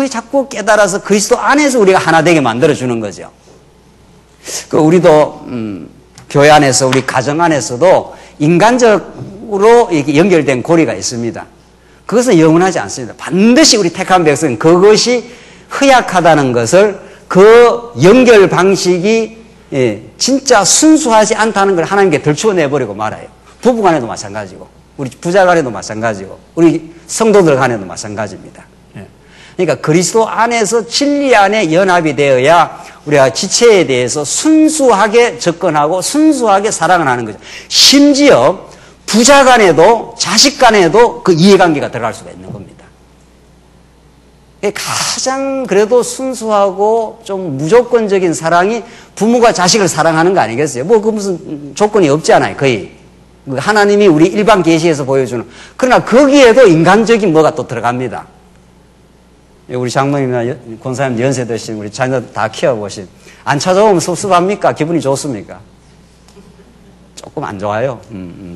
[SPEAKER 1] 자꾸 깨달아서 그리스도 안에서 우리가 하나 되게 만들어주는 거죠. 우리도 교회 안에서 우리 가정 안에서도 인간적으로 이렇게 연결된 고리가 있습니다. 그것은 영원하지 않습니다. 반드시 우리 택한 백성은 그것이 허약하다는 것을 그 연결 방식이 진짜 순수하지 않다는 걸 하나님께 덜추어내버리고 말아요. 부부간에도 마찬가지고 우리 부자 간에도 마찬가지고 우리 성도들 간에도 마찬가지입니다. 그러니까 그리스도 안에서 진리 안에 연합이 되어야 우리가 지체에 대해서 순수하게 접근하고 순수하게 사랑을 하는 거죠. 심지어 부자 간에도 자식 간에도 그 이해관계가 들어갈 수가 있는 겁니다. 가장 그래도 순수하고 좀 무조건적인 사랑이 부모가 자식을 사랑하는 거 아니겠어요? 뭐 그 무슨 조건이 없잖아요, 거의. 하나님이 우리 일반 계시에서 보여주는. 그러나 거기에도 인간적인 뭐가 또 들어갑니다. 우리 장모님이나 권사님 연세 드신 우리 자녀 다 키워보신. 안 찾아오면 섭섭합니까? 기분이 좋습니까? 조금 안 좋아요.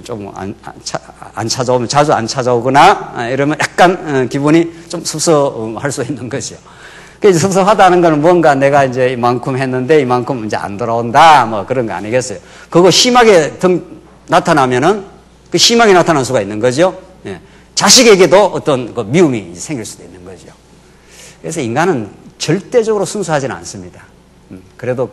[SPEAKER 1] 좀 안 찾아오면 자주 안 찾아오거나 이러면 약간 기분이 좀 섭섭할 수 있는 거죠. 그래서 섭섭하다는 건 뭔가 내가 이제 이만큼 했는데 이만큼 이제 안 돌아온다 뭐 그런 거 아니겠어요. 그거 심하게 나타나면은 그 심하게 나타날 수가 있는 거죠. 예. 자식에게도 어떤 그 미움이 생길 수도 있는 거죠. 그래서 인간은 절대적으로 순수하지는 않습니다. 그래도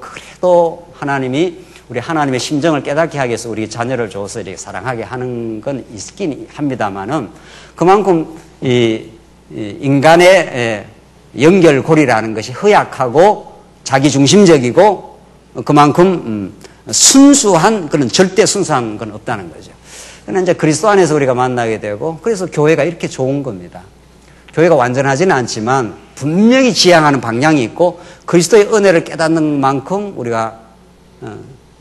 [SPEAKER 1] 하나님이 우리 하나님의 심정을 깨닫게 하기 위해서 우리 자녀를 줘서 이렇게 사랑하게 하는 건 있긴 합니다만은 그만큼 이 인간의 연결고리라는 것이 허약하고 자기중심적이고 그만큼 순수한 그런 절대 순수한 건 없다는 거죠. 그러나 이제 그리스도 안에서 우리가 만나게 되고 그래서 교회가 이렇게 좋은 겁니다. 교회가 완전하지는 않지만 분명히 지향하는 방향이 있고 그리스도의 은혜를 깨닫는 만큼 우리가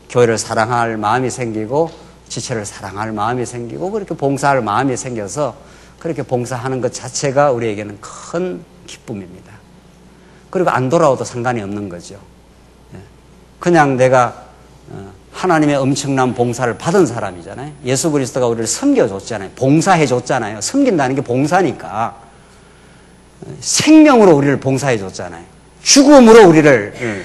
[SPEAKER 1] 교회를 사랑할 마음이 생기고 지체를 사랑할 마음이 생기고 그렇게 봉사할 마음이 생겨서 그렇게 봉사하는 것 자체가 우리에게는 큰 기쁨입니다. 그리고 안 돌아와도 상관이 없는 거죠. 그냥 내가 하나님의 엄청난 봉사를 받은 사람이잖아요. 예수 그리스도가 우리를 섬겨줬잖아요. 봉사해줬잖아요. 섬긴다는 게 봉사니까. 생명으로 우리를 봉사해줬잖아요. 죽음으로 우리를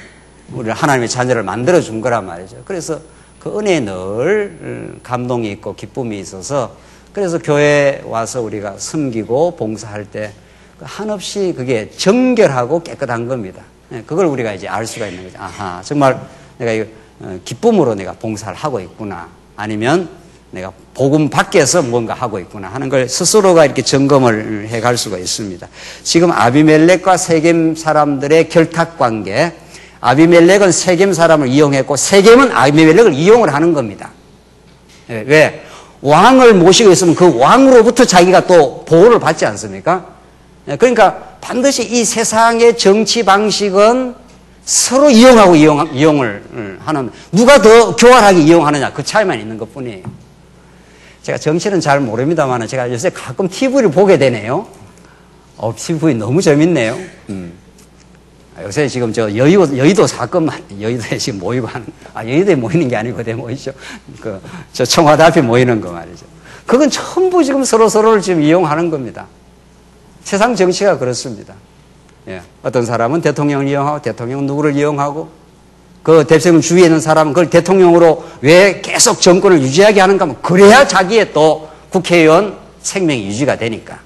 [SPEAKER 1] 하나님의 자녀를 만들어준 거란 말이죠. 그래서 그 은혜에 늘 감동이 있고 기쁨이 있어서 그래서 교회에 와서 우리가 섬기고 봉사할 때 한없이 그게 정결하고 깨끗한 겁니다. 그걸 우리가 이제 알 수가 있는 거죠. 아하, 정말 내가 이거 기쁨으로 내가 봉사를 하고 있구나. 아니면 내가 복음 밖에서 뭔가 하고 있구나 하는 걸 스스로가 이렇게 점검을 해갈 수가 있습니다. 지금 아비멜렉과 세겜 사람들의 결탁관계, 아비멜렉은 세겜 사람을 이용했고 세겜은 아비멜렉을 이용을 하는 겁니다. 왜? 왕을 모시고 있으면 그 왕으로부터 자기가 또 보호를 받지 않습니까? 그러니까 반드시 이 세상의 정치 방식은 서로 이용하고 이용을 하는, 누가 더 교활하게 이용하느냐 그 차이만 있는 것 뿐이에요. 제가 정치는 잘 모릅니다만 제가 요새 가끔 TV를 보게 되네요. TV 너무 재밌네요. 요새 지금 저 여의도 사건, 여의도에 지금 모이고 하는, 여의도에 모이는 게 아니고 어디에 모이죠? 저 청와대 앞에 모이는 거 말이죠.
[SPEAKER 2] 그건 전부 지금 서로를 지금 이용하는 겁니다. 세상 정치가 그렇습니다. 예. 어떤 사람은 대통령을 이용하고, 대통령은 누구를 이용하고, 그 대통령 주위에 있는 사람은 그걸 대통령으로 왜 계속 정권을 유지하게 하는가 하면, 그래야 자기의 또 국회의원 생명이 유지가 되니까.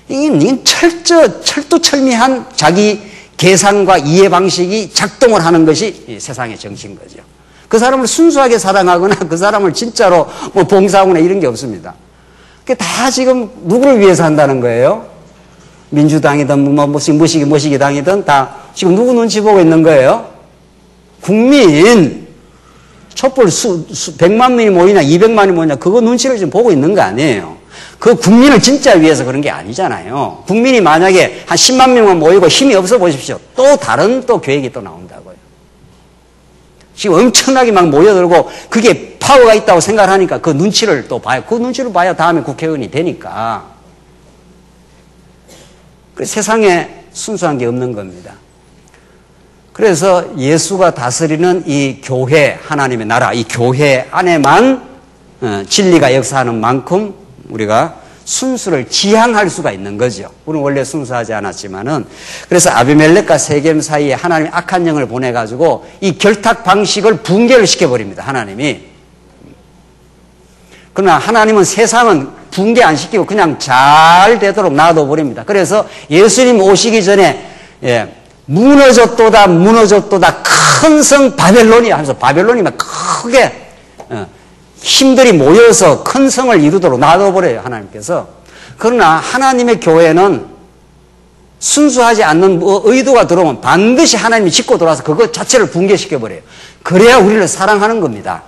[SPEAKER 2] 이건 철두철미한 자기 계산과 이해 방식이 작동을 하는 것이 세상의 정치인 거죠. 그 사람을 순수하게 사랑하거나 그 사람을 진짜로 뭐 봉사하거나 이런 게 없습니다. 그게 다 지금 누구를 위해서 한다는 거예요? 민주당이든 뭐 무시기 당이든 다 지금 누구 눈치 보고 있는 거예요? 국민, 촛불 100만 명이 모이냐 200만이 모이냐 그거 눈치를 지금 보고 있는 거 아니에요. 그 국민을 진짜 위해서 그런 게 아니잖아요. 국민이 만약에 한 10만 명만 모이고 힘이 없어 보십시오. 또 다른 또 계획이 또 나온다고요. 지금 엄청나게 막 모여들고 그게 파워가 있다고 생각하니까 그 눈치를 또 봐요. 그 눈치를 봐야 다음에 국회의원이 되니까. 세상에 순수한 게 없는 겁니다. 그래서 예수가 다스리는 이 교회, 하나님의 나라, 이 교회 안에만 진리가 역사하는 만큼 우리가 순수를 지향할 수가 있는 거죠. 우리는 원래 순수하지 않았지만은. 그래서 아비멜렉과 세겜 사이에 하나님이 악한 영을 보내가지고 이 결탁 방식을 붕괴를 시켜버립니다. 하나님이. 그러나 하나님은 세상은 붕괴 안 시키고 그냥 잘 되도록 놔둬버립니다. 그래서 예수님 오시기 전에 무너졌도다 큰 성 바벨론이 하면서 바벨론이 막 크게 힘들이 모여서 큰 성을 이루도록 놔둬버려요. 하나님께서. 그러나 하나님의 교회는 순수하지 않는 의도가 들어오면 반드시 하나님이 짚고 들어와서 그것 자체를 붕괴시켜버려요. 그래야 우리를 사랑하는 겁니다.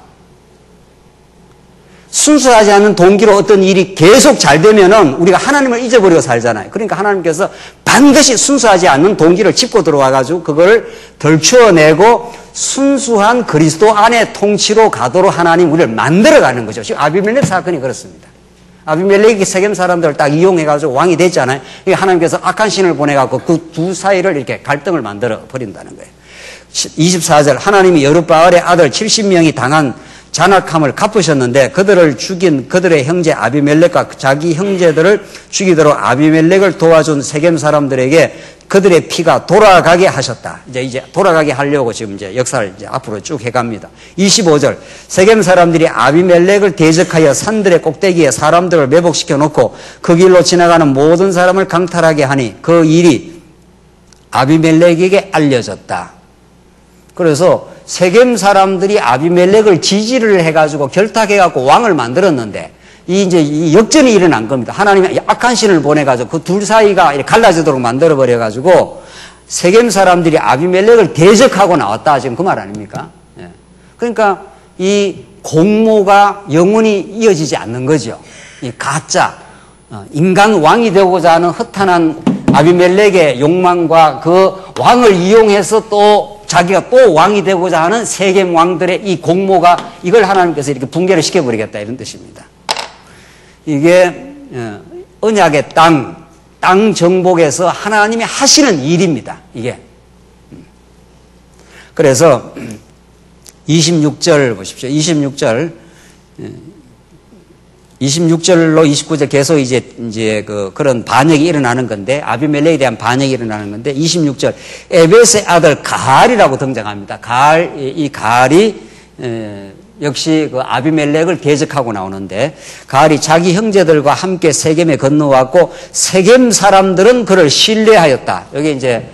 [SPEAKER 2] 순수하지 않는 동기로 어떤 일이 계속 잘 되면은 우리가 하나님을 잊어버리고 살잖아요. 그러니까 하나님께서 반드시 순수하지 않는 동기를 짚고 들어와가지고 그걸 덜추어내고 순수한 그리스도 안의 통치로 가도록 하나님 우리를 만들어가는 거죠. 지금 아비멜렉 사건이 그렇습니다. 아비멜렉이 세겜 사람들을 딱 이용해가지고 왕이 됐잖아요. 하나님께서 악한 신을 보내갖고 그 두 사이를 이렇게 갈등을 만들어 버린다는 거예요. 24절 하나님이 여룻바알의 아들 70명이 당한 잔악함을 갚으셨는데 그들을 죽인 그들의 형제 아비멜렉과 자기 형제들을 죽이도록 아비멜렉을 도와준 세겜 사람들에게 그들의 피가 돌아가게 하셨다. 이제 돌아가게 하려고 지금 이제 역사를 이제 앞으로 쭉 해갑니다. 25절 세겜 사람들이 아비멜렉을 대적하여 산들의 꼭대기에 사람들을 매복시켜 놓고 그 길로 지나가는 모든 사람을 강탈하게 하니 그 일이 아비멜렉에게 알려졌다. 그래서 세겜 사람들이 아비멜렉을 지지를 해가지고 결탁해갖고 왕을 만들었는데 이 역전이 일어난 겁니다. 하나님이 악한 신을 보내가지고 그 둘 사이가 이렇게 갈라지도록 만들어버려가지고 세겜 사람들이 아비멜렉을 대적하고 나왔다. 지금 그 말 아닙니까? 예. 그러니까 이 공모가 영원히 이어지지 않는 거죠. 이 가짜 인간 왕이 되고자 하는 허탄한 아비멜렉의 욕망과 그 왕을 이용해서 또 자기가 또 왕이 되고자 하는 세겜 왕들의 이 공모가 이걸 하나님께서 이렇게 붕괴를 시켜버리겠다 이런 뜻입니다. 이게 언약의 땅 정복에서 하나님이 하시는 일입니다. 이게. 그래서 26절 보십시오. 26절로 29절 계속 이제 그런 반역이 일어나는 건데, 아비멜렉에 대한 반역이 일어나는 건데, 26절, 에벳의 아들 가알이라고 등장합니다. 이 가알이, 역시 그 아비멜렉을 대적하고 나오는데, 가알이 자기 형제들과 함께 세겜에 건너왔고, 세겜 사람들은 그를 신뢰하였다. 여기 이제,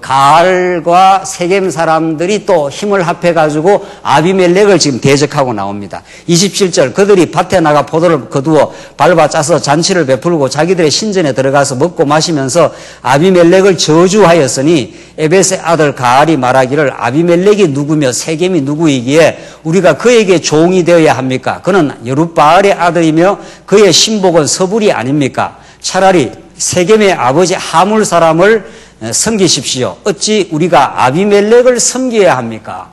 [SPEAKER 2] 가알과 세겜 사람들이 또 힘을 합해가지고 아비멜렉을 지금 대적하고 나옵니다. 27절 그들이 밭에 나가 포도를 거두어 밟아 짜서 잔치를 베풀고 자기들의 신전에 들어가서 먹고 마시면서 아비멜렉을 저주하였으니 에벳의 아들 가알이 말하기를 아비멜렉이 누구며 세겜이 누구이기에 우리가 그에게 종이 되어야 합니까? 그는 여룻바알의 아들이며 그의 신복은 서불이 아닙니까? 차라리 세겜의 아버지 하물 사람을 섬기십시오. 어찌 우리가 아비멜렉을 섬겨야 합니까?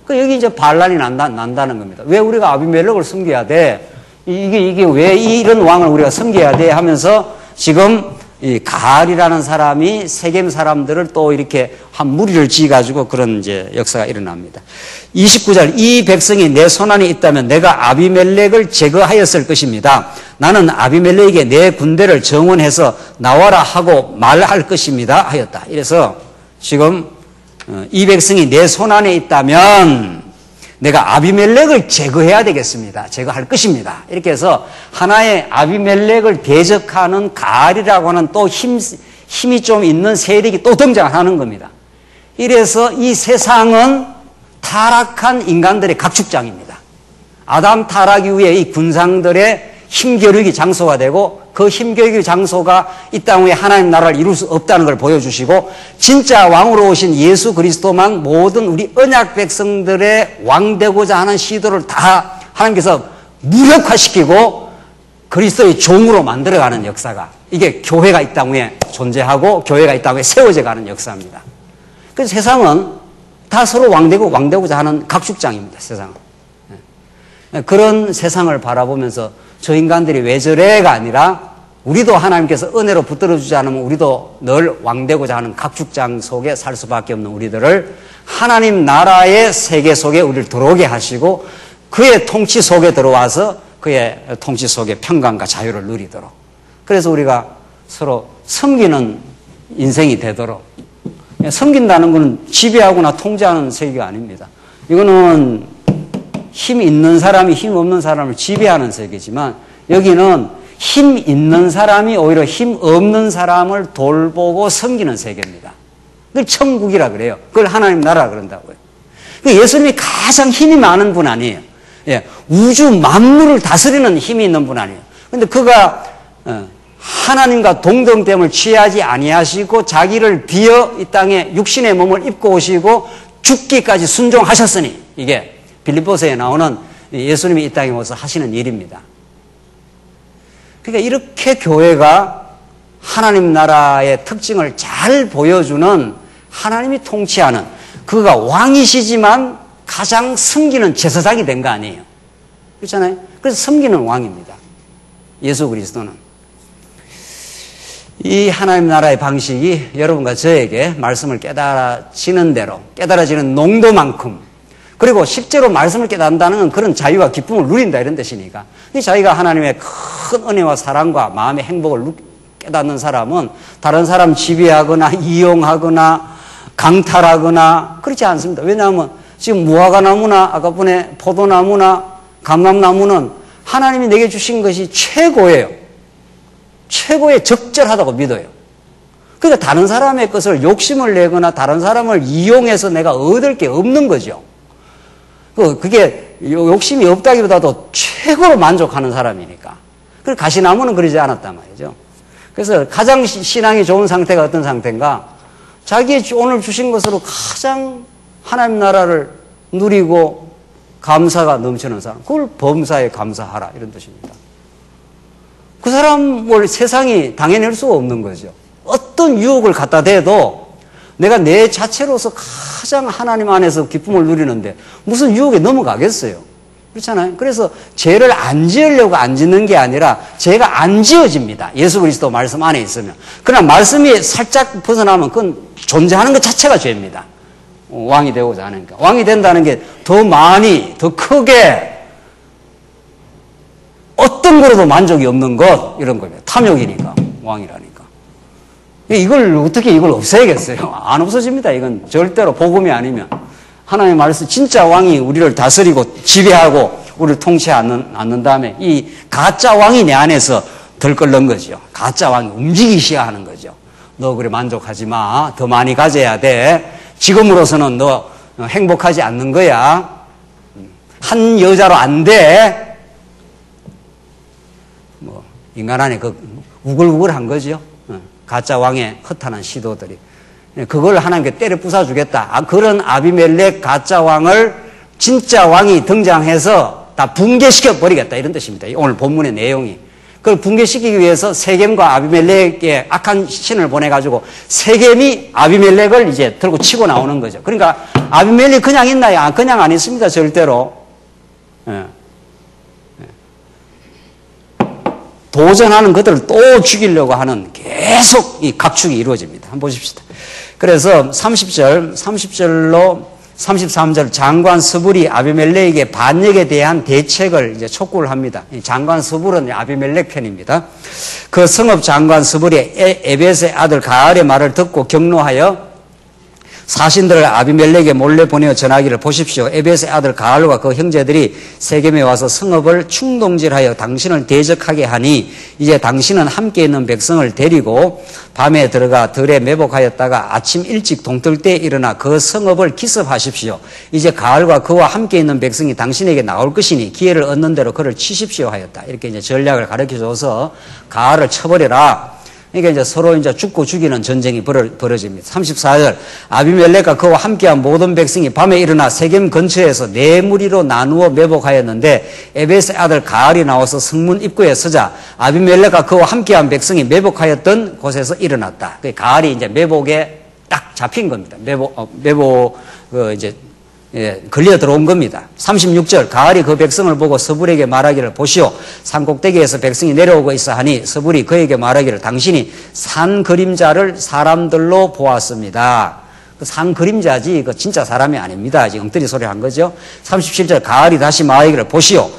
[SPEAKER 2] 여기 이제 반란이 난다는 겁니다. 왜 우리가 아비멜렉을 섬겨야 돼? 이게 왜 이런 왕을 우리가 섬겨야 돼? 하면서 지금 이 가알이라는 사람이 세겜 사람들을 또 이렇게 한 무리를 지어가지고 그런 이제 역사가 일어납니다. 29절, 이 백성이 내 손안에 있다면 내가 아비멜렉을 제거하였을 것입니다. 나는 아비멜렉에게 내 군대를 정원해서 나와라 하고 말할 것입니다. 하였다. 이래서 지금 이 백성이 내 손안에 있다면 내가 아비멜렉을 제거해야 되겠습니다. 제거할 것입니다. 이렇게 해서 하나의 아비멜렉을 대적하는 가알이라고 하는 또 힘이 좀 있는 세력이 또 등장하는 겁니다. 이래서 이 세상은 타락한 인간들의 각축장입니다. 아담 타락 이후에 이 군상들의 힘겨루기 장소가 되고 그 힘겨루기 장소가 이 땅 위에 하나님 나라를 이룰 수 없다는 걸 보여주시고 진짜 왕으로 오신 예수 그리스도만 모든 우리 언약 백성들의 왕 되고자 하는 시도를 다 하나님께서 무력화시키고 그리스도의 종으로 만들어가는 역사가 이게 교회가 이 땅 위에 존재하고 교회가 이 땅 위에 세워져 가는 역사입니다. 그래서 세상은 다 서로 왕되고자 하는 각축장입니다. 세상은. 그런 세상을 바라보면서 저 인간들이 왜 저래가 아니라 우리도 하나님께서 은혜로 붙들어주지 않으면 우리도 늘 왕되고자 하는 각축장 속에 살 수밖에 없는 우리들을 하나님 나라의 세계 속에 우리를 들어오게 하시고 그의 통치 속에 들어와서 그의 통치 속에 평강과 자유를 누리도록 그래서 우리가 서로 섬기는 인생이 되도록 섬긴다는 것은 지배하거나 통제하는 세계가 아닙니다. 이거는 힘 있는 사람이 힘 없는 사람을 지배하는 세계지만 여기는 힘 있는 사람이 오히려 힘 없는 사람을 돌보고 섬기는 세계입니다. 그걸 천국이라 그래요. 그걸 하나님 나라 그런다고요. 예수님이 가장 힘이 많은 분 아니에요. 예, 우주 만물을 다스리는 힘이 있는 분 아니에요. 그런데 그가 하나님과 동등됨을 취하지 아니하시고 자기를 비어 이 땅에 육신의 몸을 입고 오시고 죽기까지 순종하셨으니 이게 빌립보서에 나오는 예수님이 이 땅에 오셔서 하시는 일입니다. 그러니까 이렇게 교회가 하나님 나라의 특징을 잘 보여주는 하나님이 통치하는 그가 왕이시지만 가장 섬기는 제사장이 된 거 아니에요. 그렇잖아요. 그래서 섬기는 왕입니다. 예수 그리스도는. 이 하나님 나라의 방식이 여러분과 저에게 말씀을 깨달아지는 대로 깨달아지는 농도만큼 그리고 실제로 말씀을 깨닫는다는 건 그런 자유와 기쁨을 누린다 이런 뜻이니까 이 자기가 하나님의 큰 은혜와 사랑과 마음의 행복을 깨닫는 사람은 다른 사람 지배하거나 이용하거나 강탈하거나 그렇지 않습니다. 왜냐하면 지금 무화과나무나 아까 전에 포도나무나 감람나무는 하나님이 내게 주신 것이 최고예요. 최고의 적절하다고 믿어요. 그러니까 다른 사람의 것을 욕심을 내거나 다른 사람을 이용해서 내가 얻을 게 없는 거죠. 그게 욕심이 없다기보다도 최고로 만족하는 사람이니까. 그래서 가시나무는 그러지 않았단 말이죠. 그래서 가장 신앙이 좋은 상태가 어떤 상태인가? 자기 오늘 주신 것으로 가장 하나님 나라를 누리고 감사가 넘치는 사람. 그걸 범사에 감사하라 이런 뜻입니다. 그 사람을 세상이 당해낼 수가 없는 거죠. 어떤 유혹을 갖다 대도 내가 내 자체로서 가장 하나님 안에서 기쁨을 누리는데 무슨 유혹에 넘어가겠어요. 그렇잖아요. 그래서 죄를 안 지으려고 안 짓는 게 아니라 죄가 안 지어집니다. 예수 그리스도 말씀 안에 있으면. 그러나 말씀이 살짝 벗어나면 그건 존재하는 것 자체가 죄입니다. 왕이 되고자 하니까. 왕이 된다는 게 더 많이, 더 크게 어떤 거로도 만족이 없는 것 이런 거예요. 탐욕이니까. 왕이라니까. 이걸 없애야겠어요. 안 없어집니다. 이건 절대로 복음이 아니면. 하나님의 말씀 진짜 왕이 우리를 다스리고 지배하고 우리를 통치하지 않는 다음에 이 가짜 왕이 내 안에서 들끓는 거죠. 가짜 왕이 움직이기 시작하는 거죠. 너 그래 만족하지 마. 더 많이 가져야 돼. 지금으로서는 너 행복하지 않는 거야. 한 여자로 안 돼. 인간 안에 우글우글한 거죠. 가짜 왕의 허탄한 시도들이. 그걸 하나님께 때려 부숴주겠다. 그런 아비멜렉 가짜 왕을 진짜 왕이 등장해서 다 붕괴시켜 버리겠다. 이런 뜻입니다. 오늘 본문의 내용이. 그걸 붕괴시키기 위해서 세겜과 아비멜렉의 악한 신을 보내가지고 세겜이 아비멜렉을 이제 들고 치고 나오는 거죠. 그러니까 아비멜렉 그냥 있나요? 그냥 안 있습니다. 절대로. 도전하는 그들을 또 죽이려고 하는 계속 이 각축이 이루어집니다. 한번 보십시다. 그래서 30절로 33절 장관 스불이 아비멜렉에게 반역에 대한 대책을 이제 촉구를 합니다. 장관 스불은 아비멜렉 편입니다. 그 성읍 장관 스불이 에벳의 아들 가알의 말을 듣고 격노하여 사신들을 아비멜렉에 몰래 보내어 전하기를 보십시오. 에벳의 아들 가알과 그 형제들이 세겜에 와서 성읍을 충동질하여 당신을 대적하게 하니 이제 당신은 함께 있는 백성을 데리고 밤에 들어가 들에 매복하였다가 아침 일찍 동틀 때 일어나 그 성읍을 기습하십시오. 이제 가알과 그와 함께 있는 백성이 당신에게 나올 것이니 기회를 얻는 대로 그를 치십시오 하였다. 이렇게 이제 전략을 가르쳐줘서 가알을 쳐버려라. 그러니까 이제 서로 이제 죽고 죽이는 전쟁이 벌어집니다. 34절. 아비멜렉과 그와 함께한 모든 백성이 밤에 일어나 세겜 근처에서 네 무리로 나누어 매복하였는데 에벳의 아들 가알이 나와서 성문 입구에 서자 아비멜렉과 그와 함께한 백성이 매복하였던 곳에서 일어났다. 그 가알이 이제 매복에 딱 잡힌 겁니다. 걸려 들어온 겁니다. 36절. 가알이 그 백성을 보고 서불에게 말하기를 보시오. 산 꼭대기에서 백성이 내려오고 있어 하니 서불이 그에게 말하기를 당신이 산 그림자를 사람들로 보았습니다. 그 산 그림자지 그 진짜 사람이 아닙니다. 지금 엉터리 소리 한 거죠. 37절. 가알이 다시 말하기를 보시오.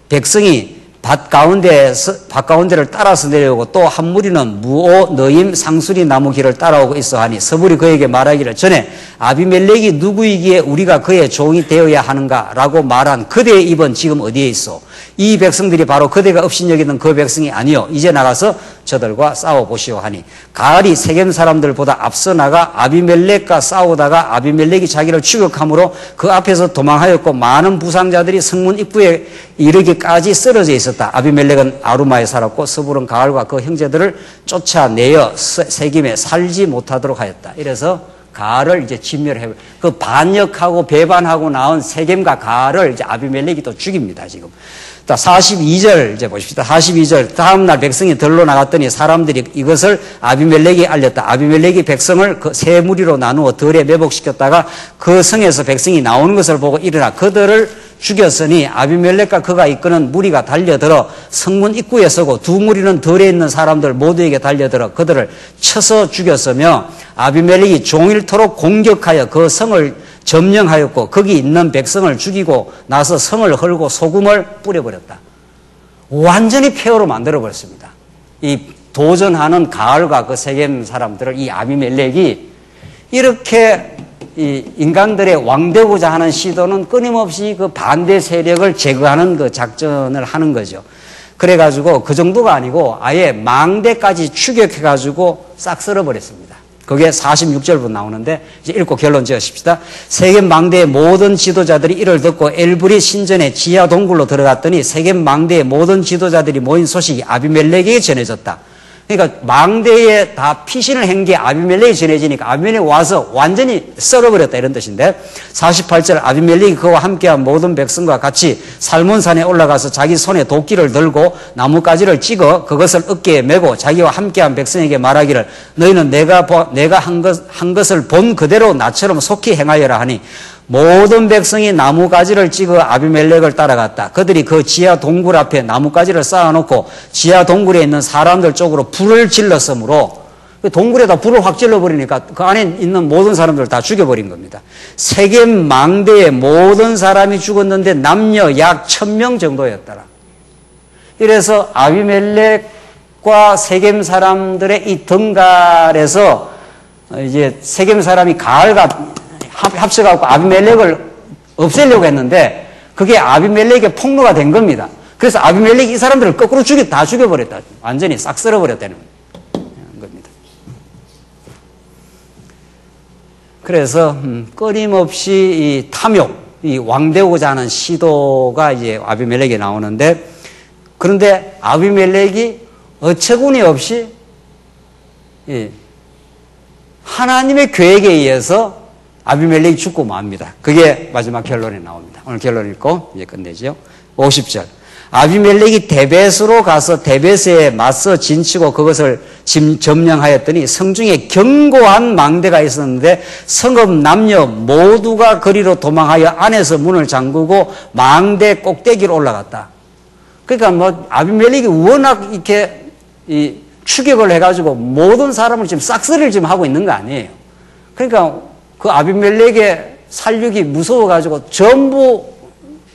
[SPEAKER 2] 백성이 밭 가운데를 따라서 내려오고 또 한 무리는 무오, 너임, 상수리 나무 길을 따라오고 있어 하니 서불이 그에게 말하기를 전에 아비멜렉이 누구이기에 우리가 그의 종이 되어야 하는가 라고 말한 그대의 입은 지금 어디에 있어? 이 백성들이 바로 그대가 업신여기는 그 백성이 아니요 이제 나가서 저들과 싸워보시오 하니 가알이 세겜 사람들보다 앞서 나가 아비멜렉과 싸우다가 아비멜렉이 자기를 추격함으로 그 앞에서 도망하였고 많은 부상자들이 성문 입구에 이르기까지 쓰러져 있었다. 아비멜렉은 아루마에 살았고 서불은 가알과 그 형제들을 쫓아내어 세겜에 살지 못하도록 하였다. 이래서 가알을 이제 진멸해, 그 반역하고 배반하고 나온 세겜과 가알을 이제 아비멜렉이 또 죽입니다, 지금. 42절 이제 보십시다. 42절. 다음날 백성이 들러 나갔더니 사람들이 이것을 아비멜렉이 알렸다. 아비멜렉이 백성을 그 세 무리로 나누어 들에 매복시켰다가 그 성에서 백성이 나오는 것을 보고 일어나 그들을 죽였으니 아비멜렉과 그가 이끄는 무리가 달려들어 성문 입구에 서고 두 무리는 들에 있는 사람들 모두에게 달려들어 그들을 쳐서 죽였으며 아비멜렉이 종일토록 공격하여 그 성을 점령하였고 거기 있는 백성을 죽이고 나서 성을 헐고 소금을 뿌려버렸다. 완전히 폐허로 만들어버렸습니다. 이 도전하는 가알과 그 세겜 사람들을 이 아비멜렉이 이렇게 이 인간들의 왕되고자 하는 시도는 끊임없이 그 반대 세력을 제거하는 그 작전을 하는 거죠. 그래가지고 그 정도가 아니고 아예 망대까지 추격해가지고 싹 쓸어버렸습니다. 그게 46절부터 나오는데 이제 읽고 결론 지으십시다. 세겜 망대의 모든 지도자들이 이를 듣고 엘브리 신전의 지하 동굴로 들어갔더니 세겜 망대의 모든 지도자들이 모인 소식이 아비멜렉에게 전해졌다. 그러니까 망대에 다 피신을 한 게 아비멜렉이 전해지니까 아비멜렉이 와서 완전히 썰어버렸다 이런 뜻인데 48절 아비멜렉이 그와 함께한 모든 백성과 같이 살몬산에 올라가서 자기 손에 도끼를 들고 나뭇가지를 찍어 그것을 어깨에 메고 자기와 함께한 백성에게 말하기를 너희는 내가 한 것을 본 그대로 나처럼 속히 행하여라 하니 모든 백성이 나뭇가지를 찍어 아비멜렉을 따라갔다. 그들이 그 지하 동굴 앞에 나뭇가지를 쌓아놓고 지하 동굴에 있는 사람들 쪽으로 불을 질렀으므로 동굴에다 불을 확 질러버리니까 그 안에 있는 모든 사람들을 다 죽여버린 겁니다. 세겜 망대에 모든 사람이 죽었는데 남녀 약 1000명 정도였더라. 이래서 아비멜렉과 세겜 사람들의 이 덩갈에서 이제 세겜 사람이 가알과 합쳐갖고 아비멜렉을 없애려고 했는데 그게 아비멜렉의 폭로가 된 겁니다. 그래서 아비멜렉이 이 사람들을 거꾸로 다 죽여버렸다. 완전히 싹 쓸어버렸다는 겁니다. 그래서 끊임없이 이 탐욕, 이 왕되고자 하는 시도가 이제 아비멜렉에 나오는데 그런데 아비멜렉이 어처구니 없이 하나님의 계획에 의해서 아비멜렉이 죽고 맙니다. 그게 마지막 결론에 나옵니다. 오늘 결론 읽고 이제 끝내죠. 50절. 아비멜렉이 데벳으로 가서 데벳에 맞서 진치고 그것을 점령하였더니 성중에 견고한 망대가 있었는데 성읍 남녀 모두가 거리로 도망하여 안에서 문을 잠그고 망대 꼭대기로 올라갔다. 그러니까 뭐 아비멜렉이 워낙 이렇게 이 추격을 해가지고 모든 사람을 지금 싹쓸이를 지금 하고 있는 거 아니에요. 그러니까 그 아비멜렉의 살육이 무서워가지고 전부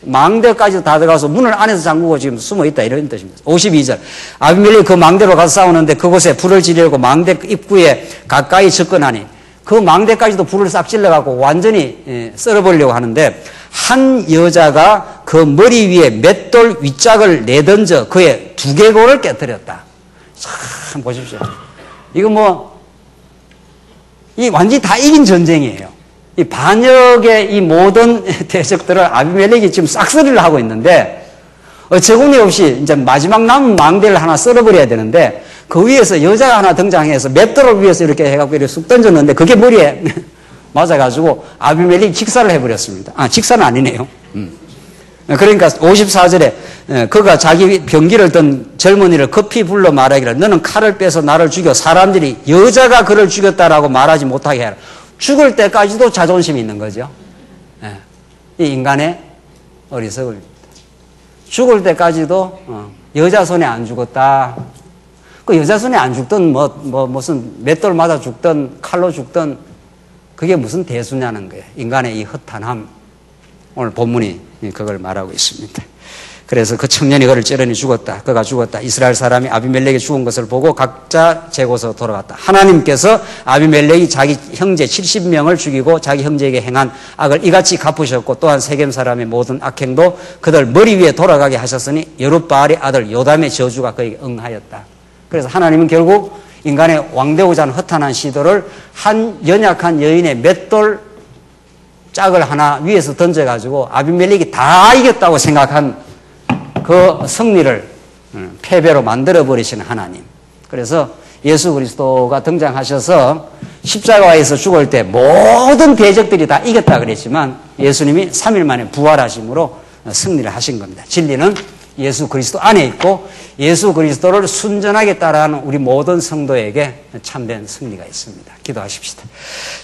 [SPEAKER 2] 망대까지 다 들어가서 문을 안에서 잠그고 지금 숨어 있다 이런 뜻입니다. 52절. 아비멜렉이 그 망대로 가서 싸우는데 그곳에 불을 지르려고 망대 입구에 가까이 접근하니 그 망대까지도 불을 싹 질러갖고 완전히 썰어버리려고 하는데 한 여자가 그 머리 위에 맷돌 윗짝을 내던져 그의 두개골을 깨뜨렸다. 참 보십시오. 이거 이 완전히 다 이긴 전쟁이에요. 이 반역의 이 모든 대적들을 아비멜렉이 지금 싹쓸이를 하고 있는데 어처구니 없이 이제 마지막 남은 망대를 하나 썰어버려야 되는데 그 위에서 여자가 하나 등장해서 맷돌을 위에서 이렇게 해갖고 이렇게 쑥 던졌는데 그게 머리에 맞아가지고 아비멜렉이 직사를 해버렸습니다. 직사는 아니네요. 그러니까 54절에 그가 자기 병기를 든 젊은이를 급히 불러 말하기를 너는 칼을 빼서 나를 죽여 사람들이 여자가 그를 죽였다라고 말하지 못하게 해라. 죽을 때까지도 자존심이 있는 거죠. 이 인간의 어리석음입니다. 죽을 때까지도 여자 손에 안 죽었다. 그 여자 손에 안 죽든 무슨 맷돌 맞아 죽든 칼로 죽든 그게 무슨 대수냐는 거예요. 인간의 이 허탄함. 오늘 본문이 그걸 말하고 있습니다. 그래서 그 청년이 그를 찌르니 죽었다. 그가 죽었다. 이스라엘 사람이 아비멜렉이 죽은 것을 보고 각자 제곳으로 돌아갔다. 하나님께서 아비멜렉이 자기 형제 70명을 죽이고 자기 형제에게 행한 악을 이같이 갚으셨고 또한 세겜 사람의 모든 악행도 그들 머리 위에 돌아가게 하셨으니 여룻바알의 아들 요담의 저주가 그에게 응하였다. 그래서 하나님은 결국 인간의 왕되고자 하는 허탄한 시도를 한 연약한 여인의 맷돌 짝을 하나 위에서 던져가지고 아비멜렉이 다 이겼다고 생각한 그 승리를 패배로 만들어버리시는 하나님. 그래서 예수 그리스도가 등장하셔서 십자가에서 죽을 때 모든 대적들이 다 이겼다 그랬지만 예수님이 3일 만에 부활하심으로 승리를 하신 겁니다. 진리는 예수 그리스도 안에 있고 예수 그리스도를 순전하게 따라하는 우리 모든 성도에게 참된 승리가 있습니다. 기도하십시다.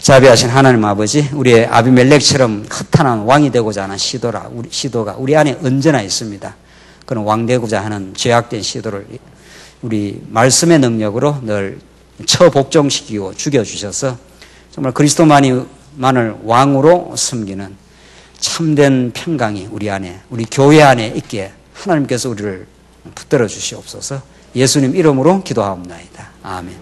[SPEAKER 2] 자비하신 하나님 아버지, 우리의 아비멜렉처럼 허탄한 왕이 되고자 하는 시도가 우리 안에 언제나 있습니다. 그런 왕 되고자 하는 죄악된 시도를 우리 말씀의 능력으로 늘 처복종시키고 죽여주셔서 정말 그리스도만을 왕으로 섬기는 참된 평강이 우리 안에, 우리 교회 안에 있기에 하나님께서 우리를 붙들어 주시옵소서. 예수님 이름으로 기도하옵나이다. 아멘.